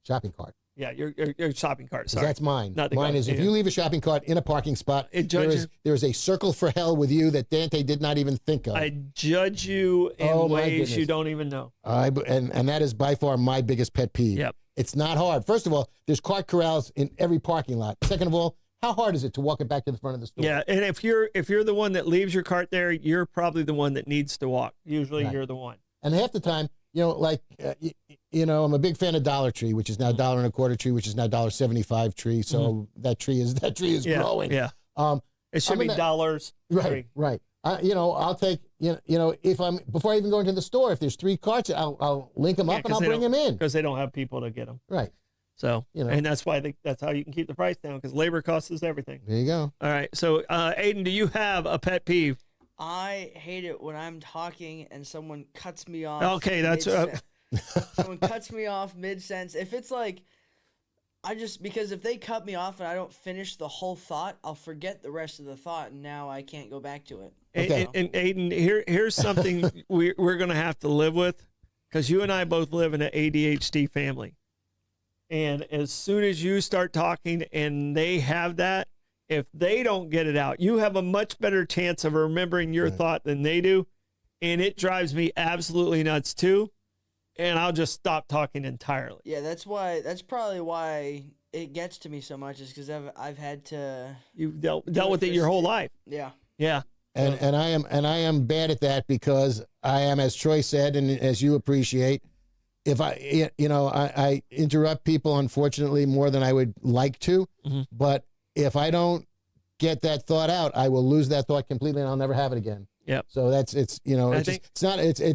Shopping cart. Yeah, your shopping cart. 'Cause Sorry. that's mine. Not the Mine golf- is if yeah. you leave a shopping cart in a parking spot, It there judges- is a circle for hell with you that Dante did not even think of. I judge you in Oh, my ways you goodness. don't even know. And that is by far my biggest pet peeve. Yep. It's not hard. First of all, there's cart corrals in every parking lot. Second of all, how hard is it to walk it back to the front of the store? Yeah, and if you're the one that leaves your cart there, you're probably the one that needs to walk. Usually, Right. you're the one. And half the time, I'm a big fan of Dollar Tree, which is now $1.25 tree, which is now $1.75 tree. So that tree is Yeah, growing. yeah. Um, It should I'm be in that- dollars. right, Three. right. I'll take if I'm before I even go into the store, if there's 3 carts, I'll link them Yeah, up and 'cause I'll they bring them in. because they don't have people to get them. Right. So, You know. and that's why that's how you can keep the price down because labor costs is everything. There you go. All right. So, Aiden, do you have a pet peeve? I hate it when I'm talking and someone cuts me off. Okay, that's mid-sen- someone cuts me off mid sentence. If it's like, because if they cut me off and I don't finish the whole thought, I'll forget the rest of the thought, and now I can't go back to it. Okay. And Aiden, here's something we're going to have to live with, because you and I both live in an ADHD family. And as soon as you start talking and they have that, if they don't get it out, you have a much better chance of remembering your thought than they do. And it drives me absolutely nuts too. And I'll just stop talking entirely. Yeah, that's probably why it gets to me so much, is because I've had to. You've dealt with it your whole life. Yeah. Yeah. And I am bad at that, because I am, as Troy said, and as you appreciate, if I interrupt people, unfortunately, more than I would like to, but if I don't get that thought out, I will lose that thought completely, and I'll never have it again. Yep. So it's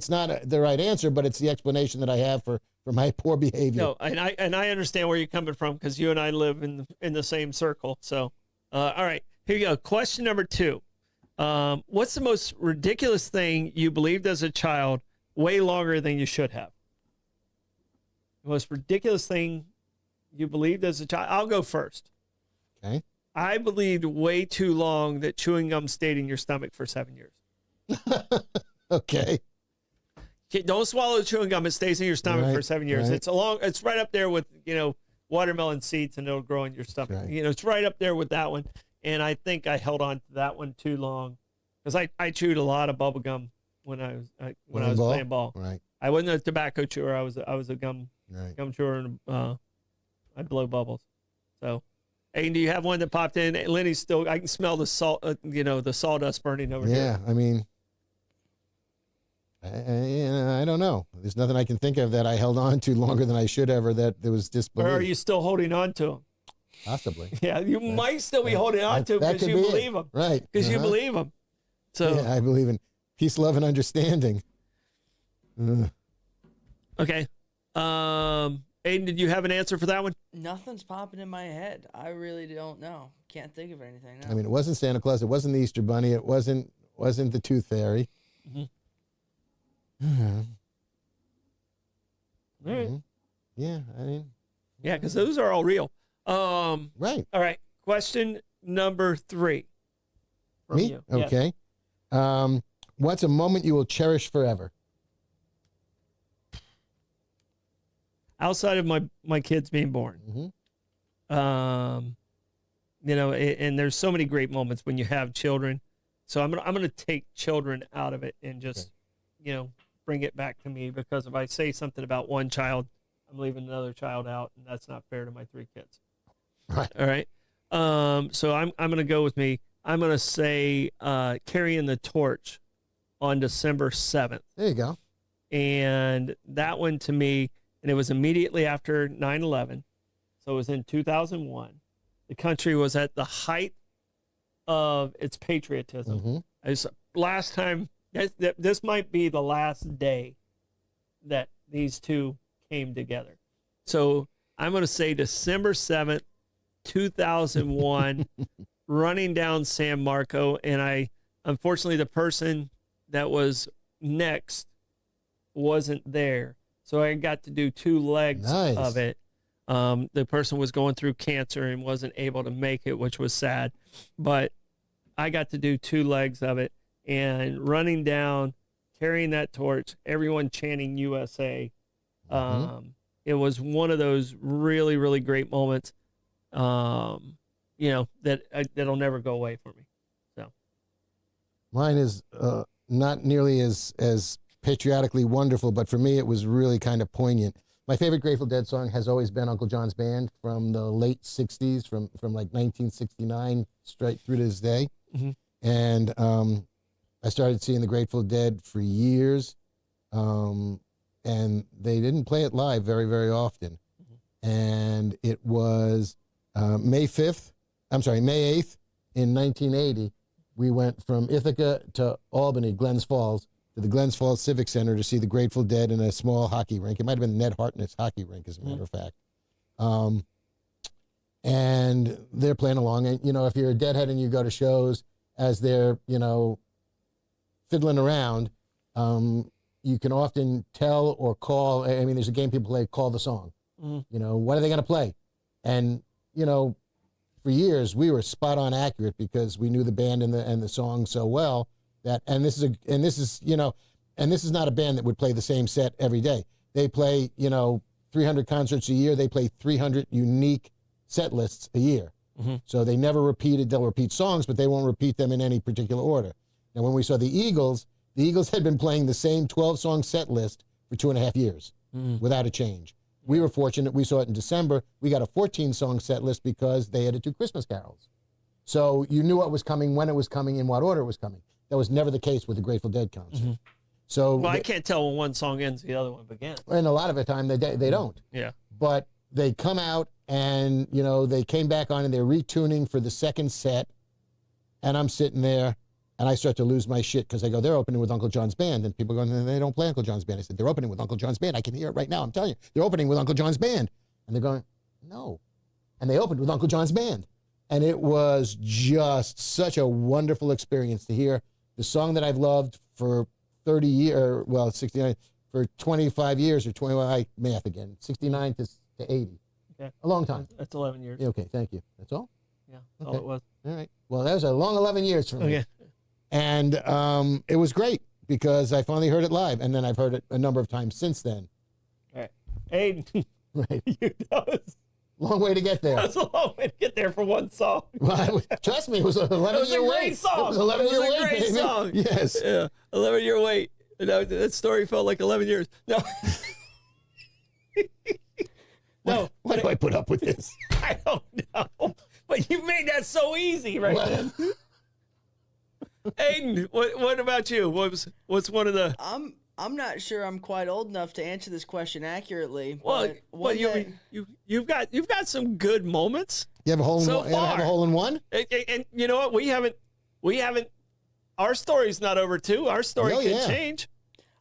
not the right answer, but it's the explanation that I have for my poor behavior. No, and I understand where you're coming from, because you and I live in the same circle. So, all right, here you go. Question number 2. What's the most ridiculous thing you believed as a child way longer than you should have? The most ridiculous thing you believed as a child. I'll go first. Okay. I believed way too long that chewing gum stayed in your stomach for 7 years. Okay. Don't swallow chewing gum. It stays in your stomach for 7 years. Right. It's right up there with, watermelon seeds, and it'll grow in your stomach. Right. It's right up there with that one. And I think I held on to that one too long, because I chewed a lot of bubble gum when I was playing ball. Right. I wasn't a tobacco chewer. I was a gum chewer, and I'd blow bubbles. So, Aiden, do you have one that popped in? Lenny's still. I can smell the salt. The sawdust burning over here. Yeah. I mean, I don't know. There's nothing I can think of that I held on to longer than I should have, or that there was disbelief. Or are you still holding on to them? Possibly. Yeah, you might still be holding on to them because you believe them. Right. Because you believe them. So yeah, I believe in peace, love, and understanding. Okay. Aiden, did you have an answer for that one? Nothing's popping in my head. I really don't know. Can't think of anything. No. I mean, it wasn't Santa Claus. It wasn't the Easter Bunny. It wasn't the Tooth Fairy. All right. Yeah, I mean. Yeah, because those are all real. Right. All right. Question number 3. From Me? you. Yes. Okay. What's a moment you will cherish forever? Outside of my kids being born. And there's so many great moments when you have children. So I'm gonna take children out of it and just, bring it back to me, because if I say something about one child, I'm leaving another child out, and that's not fair to my 3 kids. Right. All right. So I'm gonna go with me. I'm gonna say carrying the torch on December 7th. There you go. And that one to me, and it was immediately after 9/11. So it was in 2001. The country was at the height of its patriotism. Last time, this might be the last day that these two came together. So I'm going to say December 7th, 2001, running down San Marco. And unfortunately, the person that was next wasn't there. So I got to do 2 legs of it. The person was going through cancer and wasn't able to make it, which was sad. But I got to do 2 legs of it, and running down, carrying that torch, everyone chanting USA. It was one of those really, really great moments, that'll never go away for me. So mine is not nearly as patriotically wonderful, but for me, it was really kind of poignant. My favorite Grateful Dead song has always been Uncle John's Band from the late 60s, from like 1969 straight through to this day. And I started seeing the Grateful Dead for years, and they didn't play it live very, very often. And it was May 8th in 1980. We went from Ithaca to Albany, Glens Falls, to the Glens Falls Civic Center to see the Grateful Dead in a small hockey rink. It might have been Ned Hartnett's hockey rink, as a matter of fact. And they're playing along. And, if you're a Deadhead and you go to shows, as they're, fiddling around, you can often tell or call. I mean, there's a game people play, Call the Song. What are they going to play? And, you know, for years we were spot on accurate because we knew the band and the song so well that, and this is not a band that would play the same set every day. They play, 300 concerts a year. They play 300 unique set lists a year. Mm-hmm. So they never repeated. They'll repeat songs, but they won't repeat them in any particular order. Now, when we saw the Eagles had been playing the same 12-song set list for 2.5 years without a change. We were fortunate. We saw it in December. We got a 14-song set list because they had to do Christmas carols. So you knew what was coming, when it was coming, in what order it was coming. That was never the case with the Grateful Dead concert. Mm-hmm. So Well, I can't tell when one song ends, the other one begins. and a lot of the time they don't. Yeah. But they come out and, they came back on and they're retuning for the second set. And I'm sitting there and I start to lose my shit because I go, they're opening with Uncle John's Band. And people go, they don't play Uncle John's Band. I said, they're opening with Uncle John's Band. I can hear it right now. I'm telling you, they're opening with Uncle John's Band. And they're going, no. And they opened with Uncle John's Band. And it was just such a wonderful experience to hear the song that I've loved for 30 years, 69, for 25 years or 20, I math again, 69 to 80. Okay. A long time. That's 11 years. Okay, thank you. That's all? Yeah, that's all Okay. it was. All right. Well, that was a long 11 years for me. Okay. And it was great because I finally heard it live. And then I've heard it a number of times since then. All right. Aiden, Right. that Long way to get there. was a long way to get there for one song. Well, trust me, it was an 11-year wait. great song. It was an 11-year It was a wait, great baby. song. Yes. Yeah, 11-year wait. And that story felt like 11 years. No. No, Why do I put up with this? I don't know. But you made that so easy right then. Aiden, what about you? What's one of the I'm not sure I'm quite old enough to answer this question accurately. well? one that- You've got some good moments. You have a hole in So one? You ever have a far. hole in one? And you know what? We haven't. Our story's not over too. Our story Oh, can yeah. change.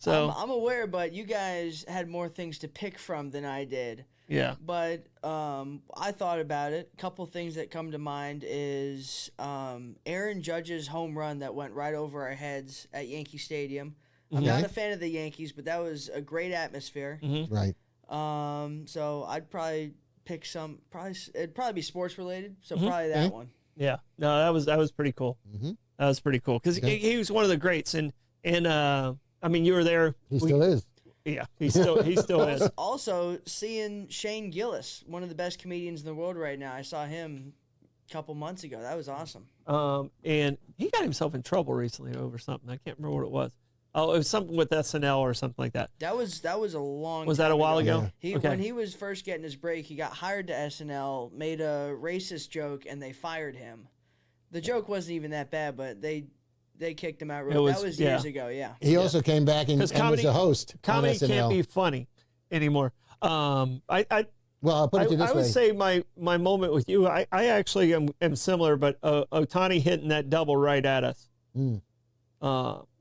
So I'm aware, but you guys had more things to pick from than I did. yeah. But I thought about it. A couple things that come to mind is Aaron Judge's home run that went right over our heads at Yankee Stadium. I'm not a fan of the Yankees, but that was a great atmosphere. Right. So I'd probably pick some. It'd probably be sports related. So probably that one. Yeah. No, that was pretty cool. Mm-hmm. That was pretty cool because he was one of the greats, and I mean you were there. He still is. Yeah, he still is. Also, seeing Shane Gillis, one of the best comedians in the world right now. I saw him a couple months ago. That was awesome. And he got himself in trouble recently over something. I can't remember what it was. Oh, it was something with SNL or something like that. That was a long. Was that time a while ago? Yeah. When he was first getting his break, he got hired to SNL, made a racist joke, and they fired him. The joke wasn't even that bad, but they kicked him out. That was years ago. Yeah. He also came back and was a host on Comedy SNL. can't be funny anymore. Well, I'll put it to you this I would way. say my moment with you, I actually am similar, but Otani hitting that double right at us. Mm.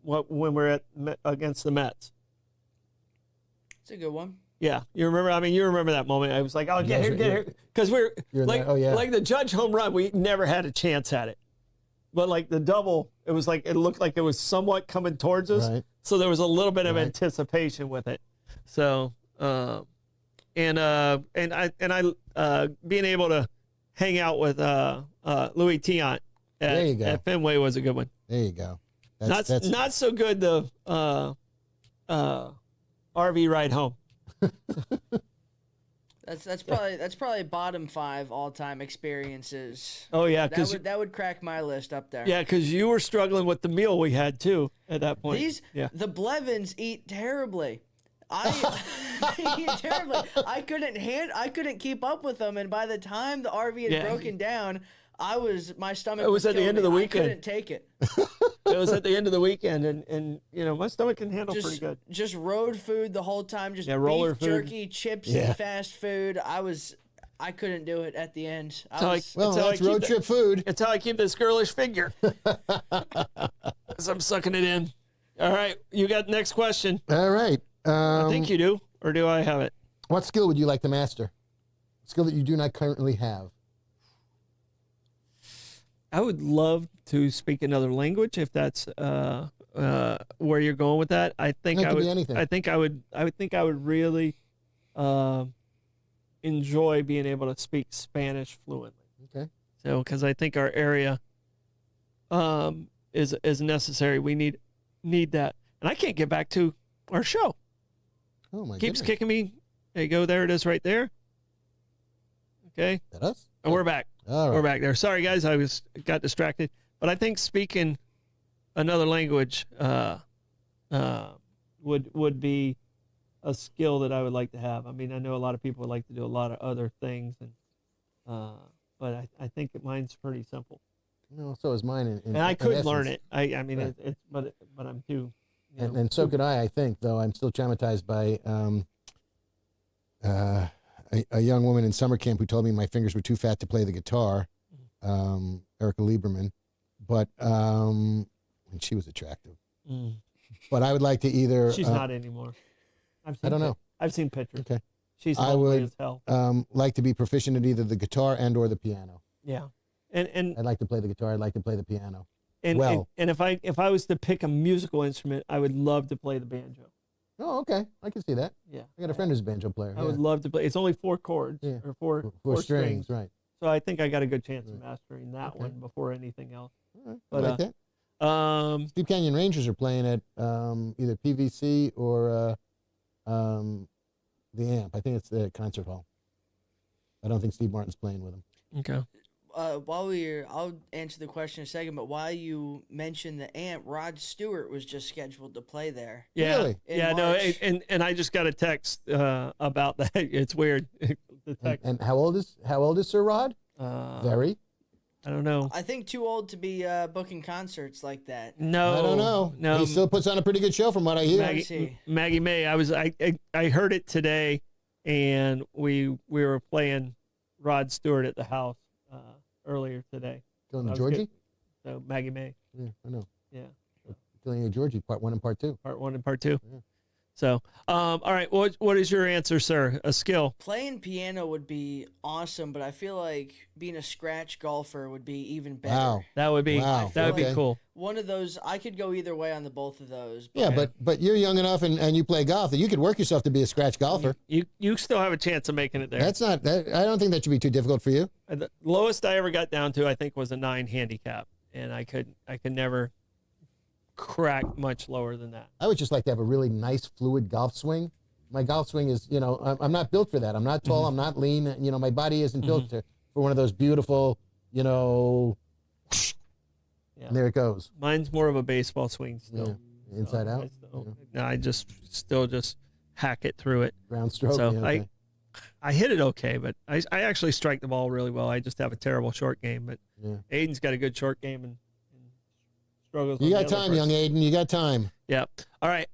When we're against the Mets. It's a good one. Yeah, you remember? I mean, you remember that moment. I was like, "Oh, get here," because we're You're like, there. Oh, yeah. like the Judge home run. We never had a chance at it, but like the double, it was like it looked like it was somewhat coming towards us. Right. So there was a little bit of Right. anticipation with it. So, and I being able to hang out with Louis Tiant There you go. at Fenway was a good one. There you go. That's Not so good the RV ride home. That's probably bottom 5 all time experiences. Oh yeah, That because would crack my list up there. yeah, because you were struggling with the meal we had too at that point. The Blevins eat terribly. They eat terribly. I couldn't keep up with them, and by the time the RV had Yeah. broken down, my stomach. It was at the killing end of the me. weekend. I couldn't take it. It was at the end of the weekend, and my stomach can handle pretty good. Just road food the whole time. Just roller beef food. jerky, chips, Yeah. and fast food. I couldn't do it at the end. well, It's how I that's keep road trip food. It's how I keep this girlish figure. As I'm sucking it in. All right, you got the next question. All right. I think you do, or do I have it? What skill would you like to master? Skill that you do not currently have. I would love to speak another language if that's where you're going with that. I think It I could would. be anything. I think I would. I would think I would really enjoy being able to speak Spanish fluently. Okay. So, because I think our area is necessary. We need that, and I can't get back to our show. Oh my Keeps goodness. kicking me. There you go. There it is, right there. Okay, Is that us? and we're back. All right. We're back there. Sorry, guys, I got distracted. But I think speaking another language would be a skill that I would like to have. I mean, I know a lot of people would like to do a lot of other things, and but I think mine's pretty simple. No, so is mine. And I could learn essence. it. I mean, Right. it's but I'm too. And so could I think, though I'm still traumatized by a young woman in summer camp who told me my fingers were too fat to play the guitar, Erica Lieberman, but and she was attractive. Mm. But I would like to either. She's not anymore. I don't know. I've seen pictures. Okay. She's I lovely would as hell. like to be proficient at either the guitar and or the piano. Yeah. And I'd like to play the guitar. I'd like to play the piano. and, well. and if I was to pick a musical instrument, I would love to play the banjo. Oh, okay. I can see that. Yeah. I got a friend who's a banjo player. I would love to play. It's only 4 chords Yeah. or four Four strings, right. So I think I got a good chance of Right. mastering that Okay. one before anything else. All right. But, I like that. Um, Steep Canyon Rangers are playing at either PVC or the Amp. I think it's the concert hall. I don't think Steve Martin's playing with them. okay. I'll answer the question in a second, but while you mentioned the Amp, Rod Stewart was just scheduled to play there. Yeah. Really? In Yeah. No. March. And I just got a text about that. It's weird. The text. And how old is Sir Rod? Very. I don't know. I think too old to be booking concerts like that. No. I don't know. No. He still puts on a pretty good show from what I hear. see. Maggie May. I heard it today, and we were playing Rod Stewart at the house earlier today. Killing I a was Georgie? good. So Maggie May. Yeah, I know. Yeah. Killing a Georgie, part 1 and part 2. Part 1 and part 2. Yeah. So, all right. What is your answer, sir? A skill? Playing piano would be awesome, but I feel like being a scratch golfer would be even better. Wow. That would be. Wow. That would be Okay. cool. One of those, I could go either way on the both of those. Yeah, but you're young enough and you play golf that you could work yourself to be a scratch golfer. You still have a chance of making it there. That's not that. I don't think that should be too difficult for you. The lowest I ever got down to, I think, was a 9 handicap, and I could never crack much lower than that. I would just like to have a really nice, fluid golf swing. My golf swing is, I'm not built for that. I'm not tall. I'm not lean. My body isn't built for one of those beautiful, Yeah. and there it goes. Mine's more of a baseball swing still. Yeah. Inside out. No, I just hack it through it. Ground stroke. So yeah, okay. I hit it okay, but I actually strike the ball really well. I just have a terrible short game. But Yeah. Aiden's got a good short game and struggles. You on got the other time, part. young Aiden. You got time. Yeah. All right.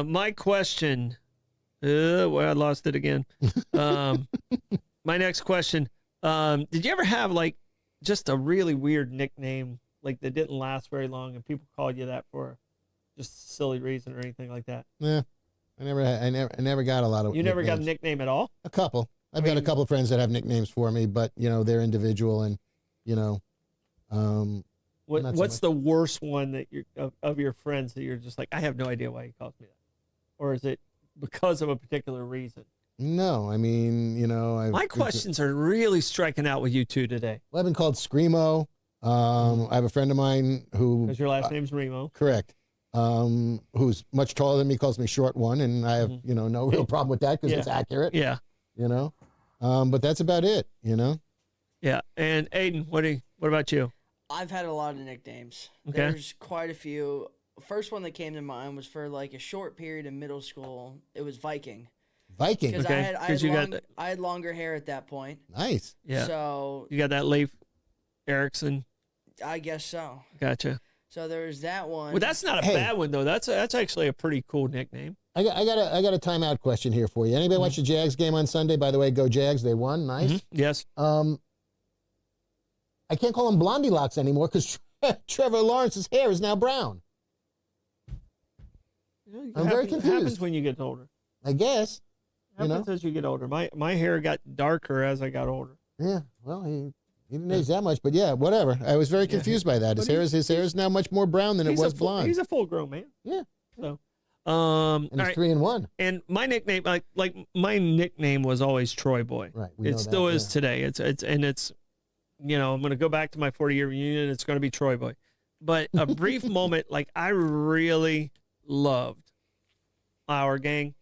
My question. Well, I lost it again. My next question. Did you ever have like just a really weird nickname, like that didn't last very long, and people called you that for just a silly reason or anything like that? Yeah. I never got a lot of. You never got a nicknames. nickname at all? A couple. I've got a couple of friends that have nicknames for me, but they're individual and not so What's the worst one that you of your friends that you're just like, I have no idea why he calls me that, or is it because of a particular reason? No, I mean, My questions are really striking out with you two today. Well, I've been called Screamo. I have a friend of mine who, Because your last name's Remo. correct, who's much taller than me, calls me Short One, and I have, no real problem with that because Yeah. it's accurate, Yeah. But that's about it, Yeah. And Aiden, what about you? I've had a lot of nicknames. Okay. There's quite a few. First one that came to mind was for like a short period in middle school. It was Viking. Viking. Because Okay, 'cause you got I had longer hair at that point. Nice. Yeah. So You got that Leif Erikson. I guess so. Gotcha. So there was that one. Well, that's not a Hey. bad one though. That's actually a pretty cool nickname. I got a timeout question here for you. Anybody watch the Jags game on Sunday? By the way, go Jags! They won. Nice. Mhm. Yes. I can't call him Blondie Locks anymore because Trevor Lawrence's hair is now brown. I'm very It confused. happens when you get older. I guess. Happens as you get older. My hair got darker as I got older. Yeah. Well, he didn't age that much, but yeah, whatever. I was very confused by that. His But hair is now much more brown than it was blonde. He's a full grown man. Yeah. So, And all he's right. 3-1. And my nickname, like my nickname was always Troy Boy. Right. We know It still that, is yeah. today. It's I'm going to go back to my 40-year reunion. It's going to be Troy Boy. But a brief moment, like I really loved our gang,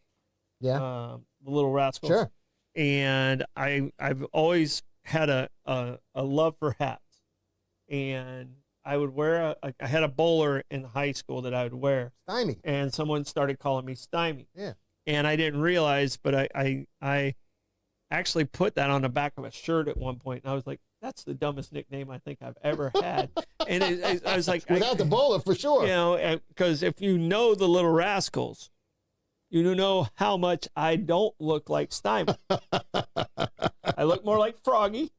Yeah. the Little Rascals. Sure. And I've always had a love for hats, and I would wear I had a bowler in high school that I would wear, Stymie. and someone started calling me Stymie. Yeah. And I didn't realize, but I actually put that on the back of a shirt at one point, and I was like, that's the dumbest nickname I think I've ever had. And I was like, Without the bowler, for sure. because if you know the Little Rascals, you know how much I don't look like Stymie. I look more like Froggy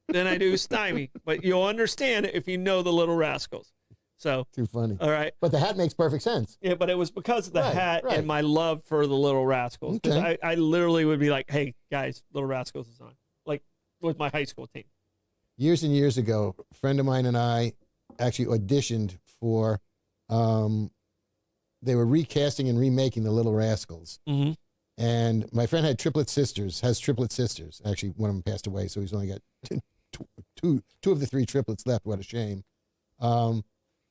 than I do Stymie, but you'll understand if you know the Little Rascals. So, Too funny. all right. But the hat makes perfect sense. Yeah, but it was because of the Right, hat right. and my love for the Little Rascals. 'Cause Okay. I literally would be like, hey, guys, Little Rascals is on. Like, with my high school team. Years and years ago, a friend of mine and I actually auditioned for, they were recasting and remaking the Little Rascals. Mm-hmm. And my friend has triplet sisters. Actually, one of them passed away, so he's only got two of the three triplets left. What a shame.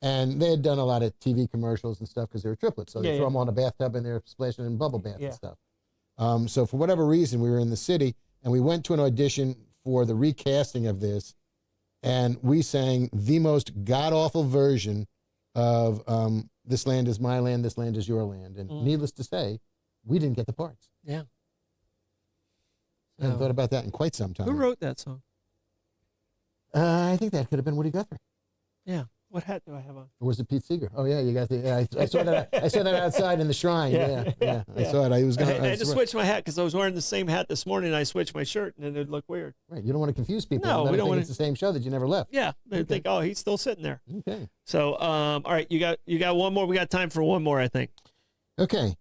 And they had done a lot of TV commercials and stuff because they were triplets. So they throw them on a bathtub and they're splashing in bubble bath and stuff. So for whatever reason, we were in the city and we went to an audition for the recasting of this. And we sang the most god-awful version of This Land Is My Land, This Land Is Your Land. And needless to say, we didn't get the parts. Yeah. I haven't thought about that in quite some time. Who wrote that song? I think that could have been Woody Guthrie. Yeah. What hat do I have on? Or was it Pete Seeger? Oh yeah, you got the. Yeah, I saw that. I saw that outside in the shrine. Yeah. I saw it. I was going. I had to switch my hat because I was wearing the same hat this morning. And I switched my shirt, and then it'd look weird. Right. You don't want to confuse people. No, Let we them don't think want it's the same show that you never left. Yeah, they think, oh, he's still sitting there. Okay. So, all right, you got one more. We got time for one more, I think. Okay.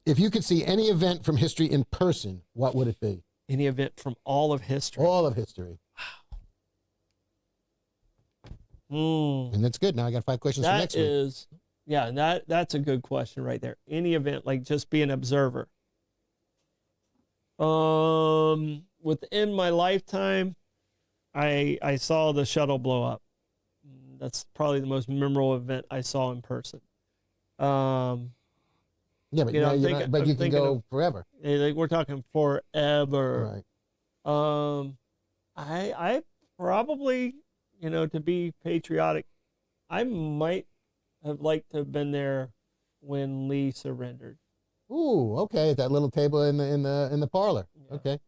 If you could see any event from history in person, what would it be? Any event from all of history. All of history. And that's good. Now I got 5 questions for next week. That's a good question right there. Any event, like just be an observer. Within my lifetime, I saw the shuttle blow up. That's probably the most memorable event I saw in person. Yeah, but you know, you can go forever. Like we're talking forever. Right. I probably, to be patriotic, I might have liked to have been there when Lee surrendered. Ooh, okay. At that little table in the parlor. Yeah. Okay.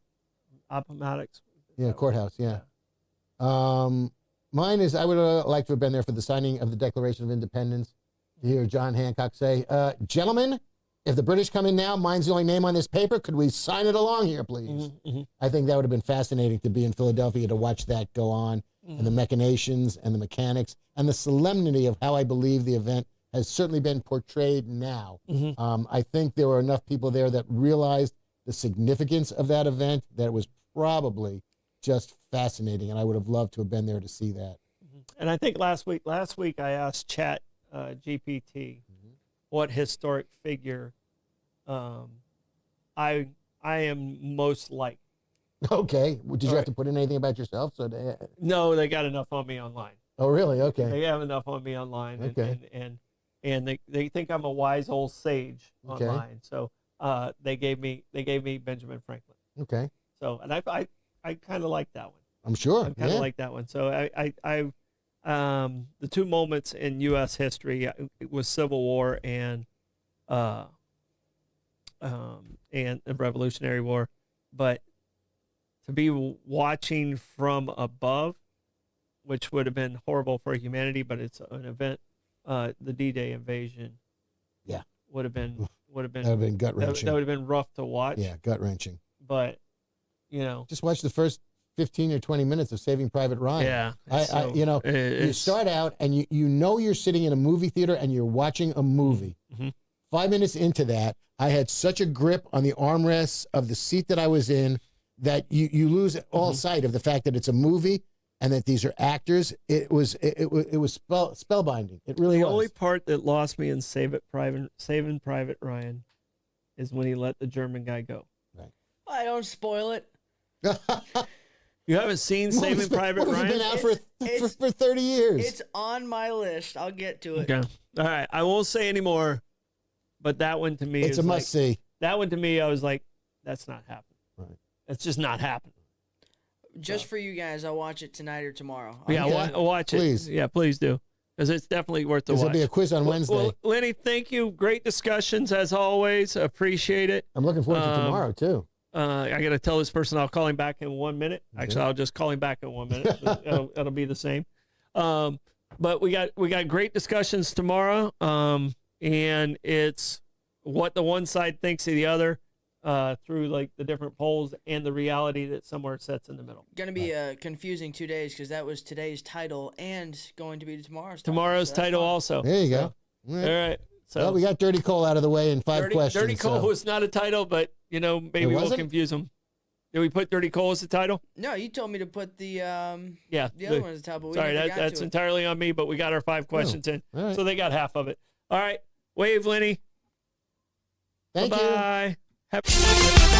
Appomattox. Yeah, courthouse. Yeah. Mine is I would like to have been there for the signing of the Declaration of Independence. To hear John Hancock say, "Gentlemen, if the British come in now, mine's the only name on this paper. Could we sign it along here, please?" I think that would have been fascinating to be in Philadelphia to watch that go on, and the machinations and the mechanics and the solemnity of how I believe the event has certainly been portrayed now. I think there were enough people there that realized the significance of that event that it was probably just fascinating, and I would have loved to have been there to see that. And I think last week I asked Chat GPT what historic figure I am most like. Okay. Did you have to put in anything about yourself? No, they got enough on me online. Oh, really? Okay. They have enough on me online, Okay. and they think I'm a wise old sage Okay. online. So they gave me Benjamin Franklin. Okay. So and I kind of like that one. I'm sure. I kind of like that one. So I the two moments in U.S. history it was Civil War and the Revolutionary War, but to be watching from above, which would have been horrible for humanity, but it's an event. The D-Day invasion, would have been that would have been gut wrenching. that would have been rough to watch. Yeah, gut wrenching. But just watch the first 15 or 20 minutes of Saving Private Ryan. You start out and you know you're sitting in a movie theater and you're watching a movie. 5 minutes into that, I had such a grip on the armrests of the seat that I was in that you lose all sight of the fact that it's a movie and that these are actors. It was spellbinding. It really The was. only part that lost me in Saving Private Ryan is when he let the German guy go. I don't spoil it. You haven't seen Saving Private Movie's Ryan? been out for 30 years. It's on my list. I'll get to it. Okay. All right. I won't say anymore, but that one to me It's is a like, must see. that one to me, I was like, that's not happening. Right. That's just not happening. Just for you guys, I'll watch it tonight or tomorrow. Yeah, Okay. watch it. Please. Yeah, please do. Because it's definitely worth the There'll watch. be a quiz on Wednesday. Well, Lenny, thank you. Great discussions as always. Appreciate it. I'm looking forward to tomorrow too. I got to tell this person I'll call him back in 1 minute. Actually, I'll just call him back in 1 minute. It'll be the same. But we got great discussions tomorrow. And it's what the one side thinks of the other through like the different polls and the reality that somewhere sits in the middle. Going to be a confusing 2 days because that was today's title and going to be tomorrow's Tomorrow's so that's title fun. also. There you go. All right. So Well, we got Dirty Cole out of the way in 5 questions. Dirty Cole so. was not a title, but maybe we'll wasn't? confuse them. Did we put Dirty Cole as the title? No, you told me to put the Yeah. other one as the title, but we Sorry, never got that's to it. entirely on me, but we got our 5 questions in. All right. So they got half of it. All right. Wave, Lenny. Thank you. Bye-bye. Happy